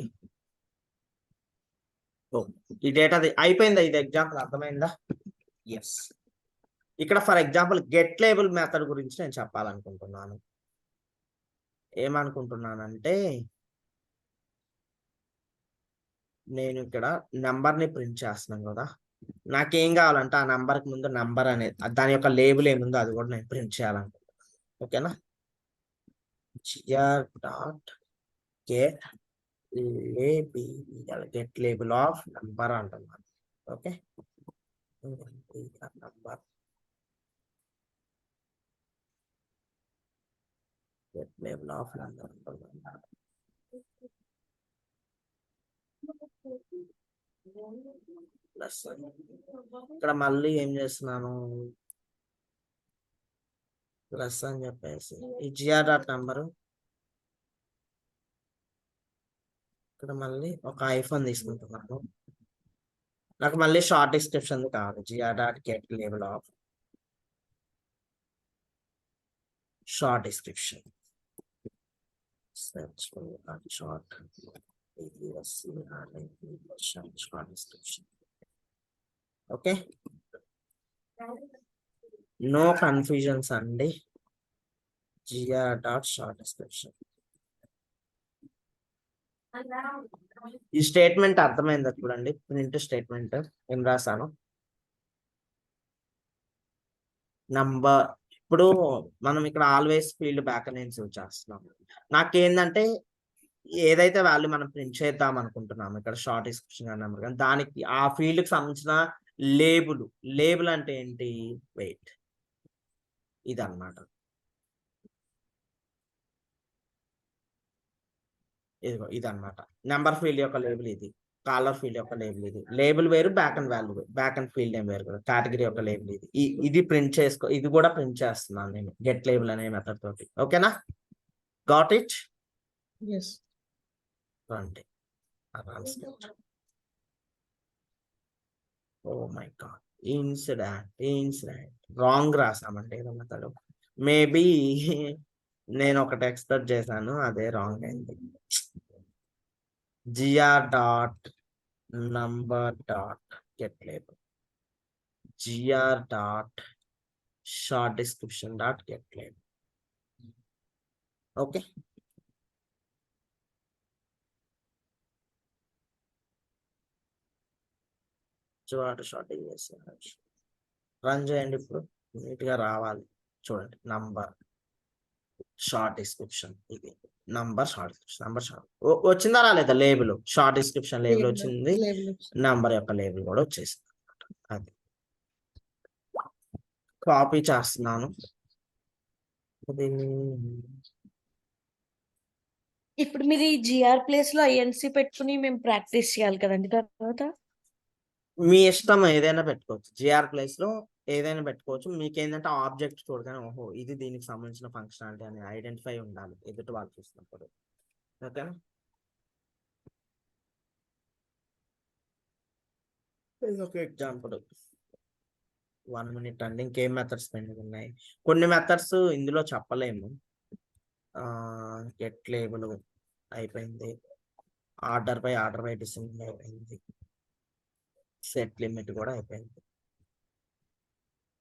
S1: ఈ డేటా అయిపోయిందా, ఇది ఎగ్జాంపుల్ అర్థమైందా? ఎస్, ఇక్కడ for example get label method గురించి నేను చెప్పాలనుకుంటున్నాను. ఏమనుకుంటున్నానంటే నేను ఇక్కడ నంబర్ ని ప్రింట్ చేస్తున్నాను కదా, నాకేం కావాలంటే ఆ నంబర్ కి ముందు నంబర్ అనేది దాని యొక్క లేబుల్ ఏముందో అది కూడా నేను ప్రింట్ చేయాలనుకుంటున్నాను. ఓకేనా, గెట్ లేబుల్ ఆఫ్ నంబర్ అంటున్నాను. Okay, number get label of number అంటున్నాను. ప్లస్ ఇక్కడ మళ్ళీ ఏం చేస్తున్నాను, ప్లస్ అని చెప్పేసి ఈ జిఆర్ డాట్ నంబరు ఇక్కడ మళ్ళీ ఒక ఐఫోన్ తీసుకుంటున్నాను. నాకు మళ్ళీ షార్ట్ డిస్క్రిప్షన్ కావాలి, GR dot get label of short description, search short description. Okay, no confusions అండి, జిఆర్ డాట్ షార్ట్ డిస్క్రిప్షన్. ఈ స్టేట్మెంట్ అర్థమైందా? చూడండి ప్రింట్ స్టేట్మెంట్ ఏం రాశాను, నంబర్. ఇప్పుడు మనం ఇక్కడ ఆల్వేస్ ఫీల్డ్ బ్యాక్ అని యూజ్ చేస్తున్నాం. నాకేంటంటే ఏదైతే వాల్యూ మనం ప్రింట్ చేద్దాం అనుకుంటున్నాము ఇక్కడ షార్ట్ డిస్క్రిప్షన్ నెంబర్, కానీ దానికి ఆ ఫీల్డ్ కి సంబంధించిన లేబుల్ అంటే ఏంటి, వెయిట్, ఇది అన్నమాట. ఇది అన్నమాట నెంబర్ ఫీల్డ్ యొక్క లేబుల్, ఇది కాలర్ ఫీల్డ్ యొక్క లేబుల్, ఇది లేబుల్ వేరు, back and value back and field name వేరు కదా, కేటగిరీ యొక్క లేబుల్ ఇది. ఇది ప్రింట్ చేసుకో, ఇది కూడా ప్రింట్ చేస్తున్నాను నేను గెట్ లేబుల్ అనే మెథడ్ తోటి. ఓకేనా, గాట్ ఇట్? రండి oh my god, incident wrong రాసామంటే ఏదో మెథడ్. మేబీ నేను ఒకటి ఎక్స్పెక్ట్ చేశాను, అదే రాంగ్ అయింది. GR dot number dot get label, GR dot short description dot get label. Okay, sorting చేస్తాను. రన్ చేయండి. ఇప్పుడు నీట్ గా రావాలి. చూడండి, నంబర్ షార్ట్ డిస్క్రిప్షన్, ఇది number short description, number short వచ్చిందా రాలేదా? లేబుల్ షార్ట్ డిస్క్రిప్షన్ లేబుల్ వచ్చింది, నంబర్ యొక్క లేబుల్ కూడా వచ్చేసింది. అది కాపీ చేస్తున్నాను.
S2: ఇప్పుడు మీరు ఈ జిఆర్ ప్లేస్ లో ఐఎన్సి పెట్టుకుని మేము ప్రాక్టీస్ చేయాలి కదండి తర్వాత.
S1: మీ ఇష్టం, ఏదైనా పెట్టుకోవచ్చు. జిఆర్ ప్లేస్ లో ఏదైనా పెట్టుకోవచ్చు. మీకు ఏంటంటే ఆబ్జెక్ట్ చూడగానే ఓహో ఇది దీనికి సంబంధించిన ఫంక్షనాలిటీ అని ఐడెంటిఫై ఉండాలి ఎదుటి వాళ్ళు చూసినప్పుడు. ఓకేనా? ఇది ఒక ఎగ్జాంపుల్. 1 minute అండి. ఇంకేం మెథడ్స్ పెండింగ్ ఉన్నాయి? కొన్ని మెథడ్స్ ఇందులో చెప్పలేము. గెట్ లేబుల్ అయిపోయింది, ఆర్డర్ బై డిసెండింగ్ అయిపోయింది, సెట్ లిమిట్ కూడా అయిపోయింది.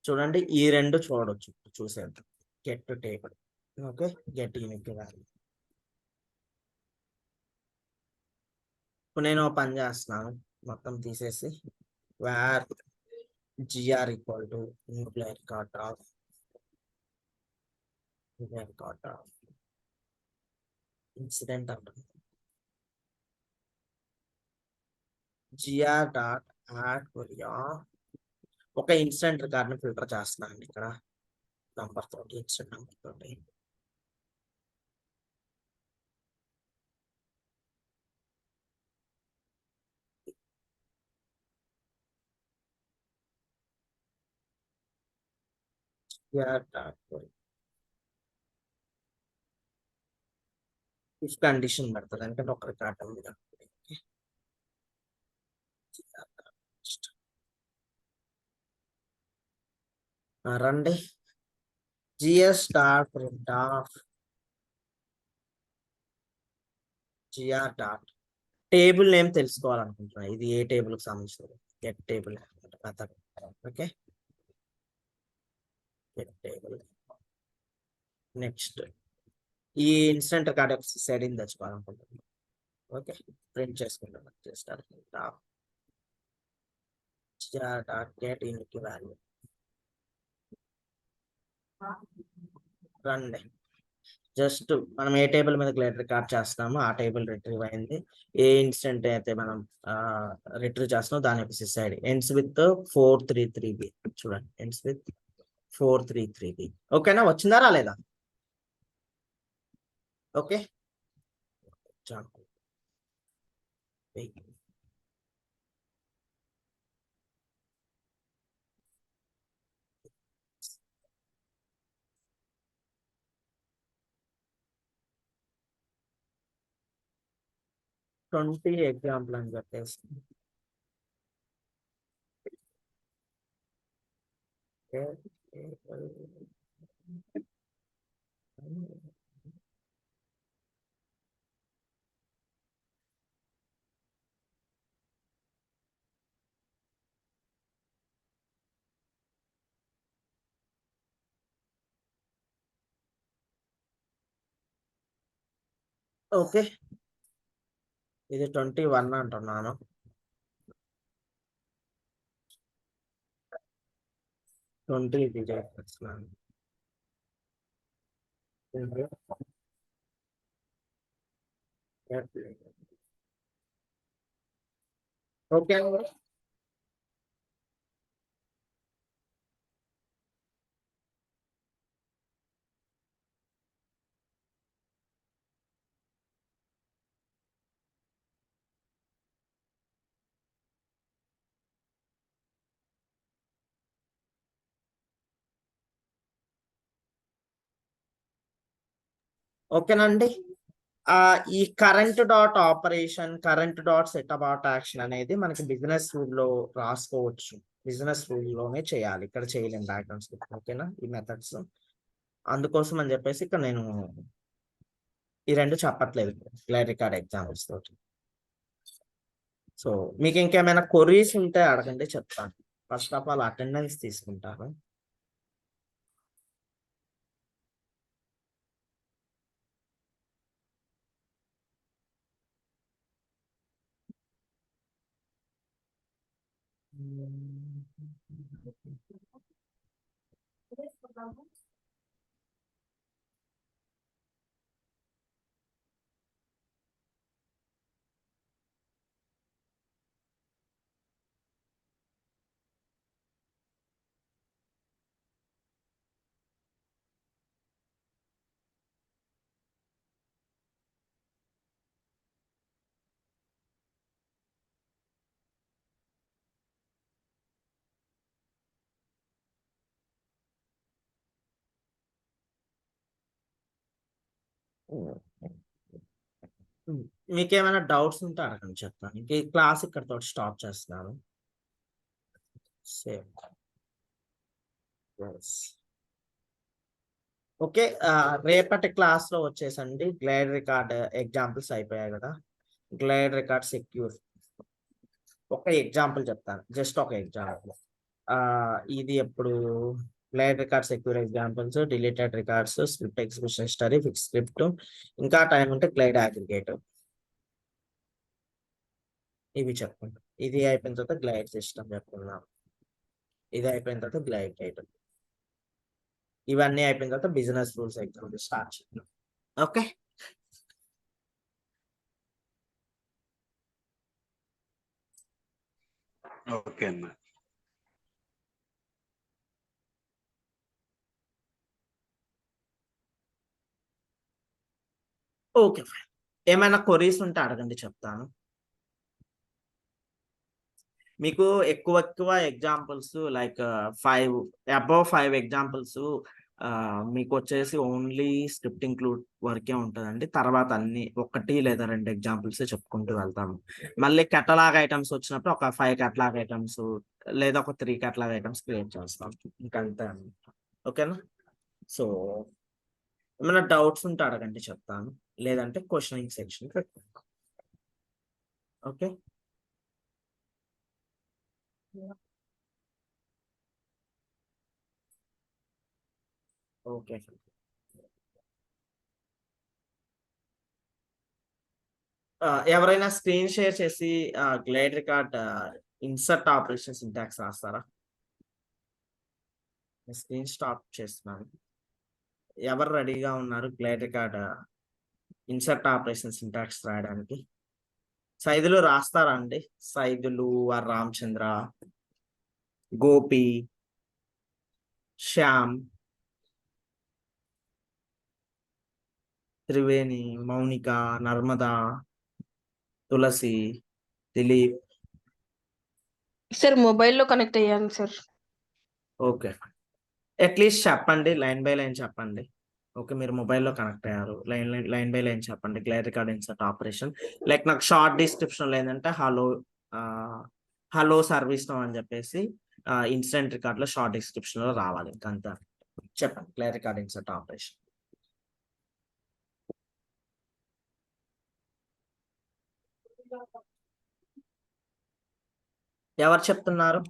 S1: చూడండి, ఈ రెండు చూడొచ్చు. చూసేద్దాం. Get table, okay, get unique value. ఇప్పుడు నేను పని చేస్తున్నాను, మొత్తం తీసేసి where GR equal to new player cart of incident అంటుంది. జిఆర్ డాట్ యాడ్ కొరియా ఒక ఇన్సిడెంట్ రికార్డ్ని ఫిల్టర్ చేస్తున్నాను ఇక్కడ నంబర్ తోటి, ఇన్సిడెంట్ నంబర్ తోటి. ఇఫ్ కండిషన్ పెడతారు అంటే ఒక రికార్డ్ ఉంది కాబట్టి. రండి, GS dot print of GR dot table name తెలుసుకోవాలనుకుంటున్నా. ఇది ఏ టేబుల్ కి సంబంధించింది? Get table method. Okay, get table. Next ఈ ఇన్స్టెంట్ రికార్డ్ సెట్టింగ్ తెచ్చుకోవాలనుకుంటున్నాను. ఓకే, ప్రింట్ చేసుకుంటున్నాను. Just dot get unique value. రండి, జస్ట్ మనం ఏ టేబుల్ మీద రికార్డ్ చేస్తున్నామో ఆ టేబుల్ రిట్రీవ్ అయింది. ఏ ఇన్స్టెంట్ అయితే మనం రిట్రీవ్ చేస్తున్నామో దాని యొక్క సిస్ఐడి ఎండ్స్ విత్ 433B. చూడండి, ఎండ్స్ విత్ 433B. ఓకేనా? వచ్చిందా రాలేదా? ఓకే, ట్వంటీ ఎగ్జాంపుల్ అని చెప్పేసి ఓకే, ఇది 21 అంటున్నాను. ట్వంటీ చేస్తున్నాను. ఓకే, ఓకేనండి. ఈ current dot operation, current dot set about action అనేది మనకి బిజినెస్ రూల్ లో రాసుకోవచ్చు. బిజినెస్ రూల్ లోనే చేయాలి, ఇక్కడ చేయలేం డయాగ్రామ్స్. ఓకేనా ఈ మెథడ్స్. అందుకోసం అని చెప్పేసి ఇక్కడ నేను ఈ రెండు చెప్పట్లేదు గ్లైడ్ రికార్డ్ ఎగ్జాంపుల్స్ తోటి. సో మీకు ఇంకేమైనా క్వరీస్ ఉంటే అడగండి, చెప్తాను. ఫస్ట్ ఆఫ్ ఆల్ అటెండెన్స్ తీసుకుంటాను. మీకు ఏమైనా డౌట్స్ ఉంటే అడగండి, చెప్తాను. ఇంక ఈ క్లాస్ ఇక్కడతో స్టాప్ చేస్తున్నాను. Same okay. రేపటి క్లాస్ లో వచ్చేసండి గ్లైడ్ రికార్డ్ ఎగ్జాంపుల్స్ అయిపోయాయి కదా. గ్లైడ్ రికార్డ్ సెక్యూర్ ఒక ఎగ్జాంపుల్ చెప్తాను, జస్ట్ ఒక ఎగ్జాంపుల్. ఇది ఎప్పుడు glide record secure examples, deleted records, script execution history, fix script, ఇంకా టైం ఉంటే గ్లైడ్ అగ్రిగేట్. ఇవి చెప్పుకుంటాం. ఇది అయిపోయిన తర్వాత గ్లైడ్ సిస్టమ్ చెప్పుకుందాం. ఇది అయిపోయిన తర్వాత గ్లైడ్ డేట్. ఇవన్నీ అయిపోయిన తర్వాత బిజినెస్ రూల్స్ ఎగ్జాంపుల్ స్టార్ట్ చేద్దాం. ఓకే.
S6: ఓకే అన్న.
S1: Okay fine. ఏమైనా క్వరీస్ ఉంటే అడగండి, చెప్తాను. మీకు ఎక్కువ ఎక్కువ ఎగ్జాంపుల్స్ లైక్ 5 ఎగ్జాంపుల్స్ మీకు వచ్చేసి ఓన్లీ స్క్రిప్ట్ ఇంక్లూడ్ వరకే ఉంటుందండి. తర్వాత అన్ని 1 లేదా 2 ఎగ్జాంపుల్స్ చెప్పుకుంటూ వెళ్తాము. మళ్ళీ కెటలాగ్ ఐటమ్స్ వచ్చినప్పుడు ఒక 5 కెటలాగ్ ఐటమ్స్ లేదా ఒక 3 కెటలాగ్ ఐటమ్స్ క్రియేట్ చేస్తాం. ఇంకంతే అన్నమాట. ఓకేనా. సో ఏమైనా డౌట్స్ ఉంటే అడగండి, చెప్తాను. లేదంటే క్వశ్చనింగ్ సెక్షన్ పెట్టుకుంటాం. ఓకే. ఓకే. ఎవరైనా స్క్రీన్ షేర్ చేసి glide record insert operation syntax రాస్తారా? స్క్రీన్ స్టాప్ చేస్తున్నాను. ఎవరు రెడీగా ఉన్నారు glide record insert operation syntax రాయడానికి? సైదులు రాస్తారా అండి? సైదులు, ఆర్ రామచంద్ర, గోపి, శ్యామ్, త్రివేణి, మౌనిక, నర్మదా, తులసి, దిలీప్.
S3: సార్ మొబైల్లో కనెక్ట్ అయ్యాను సార్.
S1: ఓకే. అట్లీస్ట్ చెప్పండి, లైన్ బై లైన్ చెప్పండి. ఓకే, మీరు మొబైల్లో కనెక్ట్ అయ్యారు, లైన్ బై లైన్ చెప్పండి. Glide record insert operation like నాకు షార్ట్ డిస్క్రిప్షన్ ఏంటంటే హలో సర్వీస్ నో అని చెప్పేసి ఇన్సిడెంట్ రికార్డ్ లో షార్ట్ డిస్క్రిప్షన్ లో రావాలి. ఇంకంతా చెప్పండి. గ్లైడ్ రికార్డ్ ఇన్సర్ట్ ఆపరేషన్ ఎవరు చెప్తున్నారు?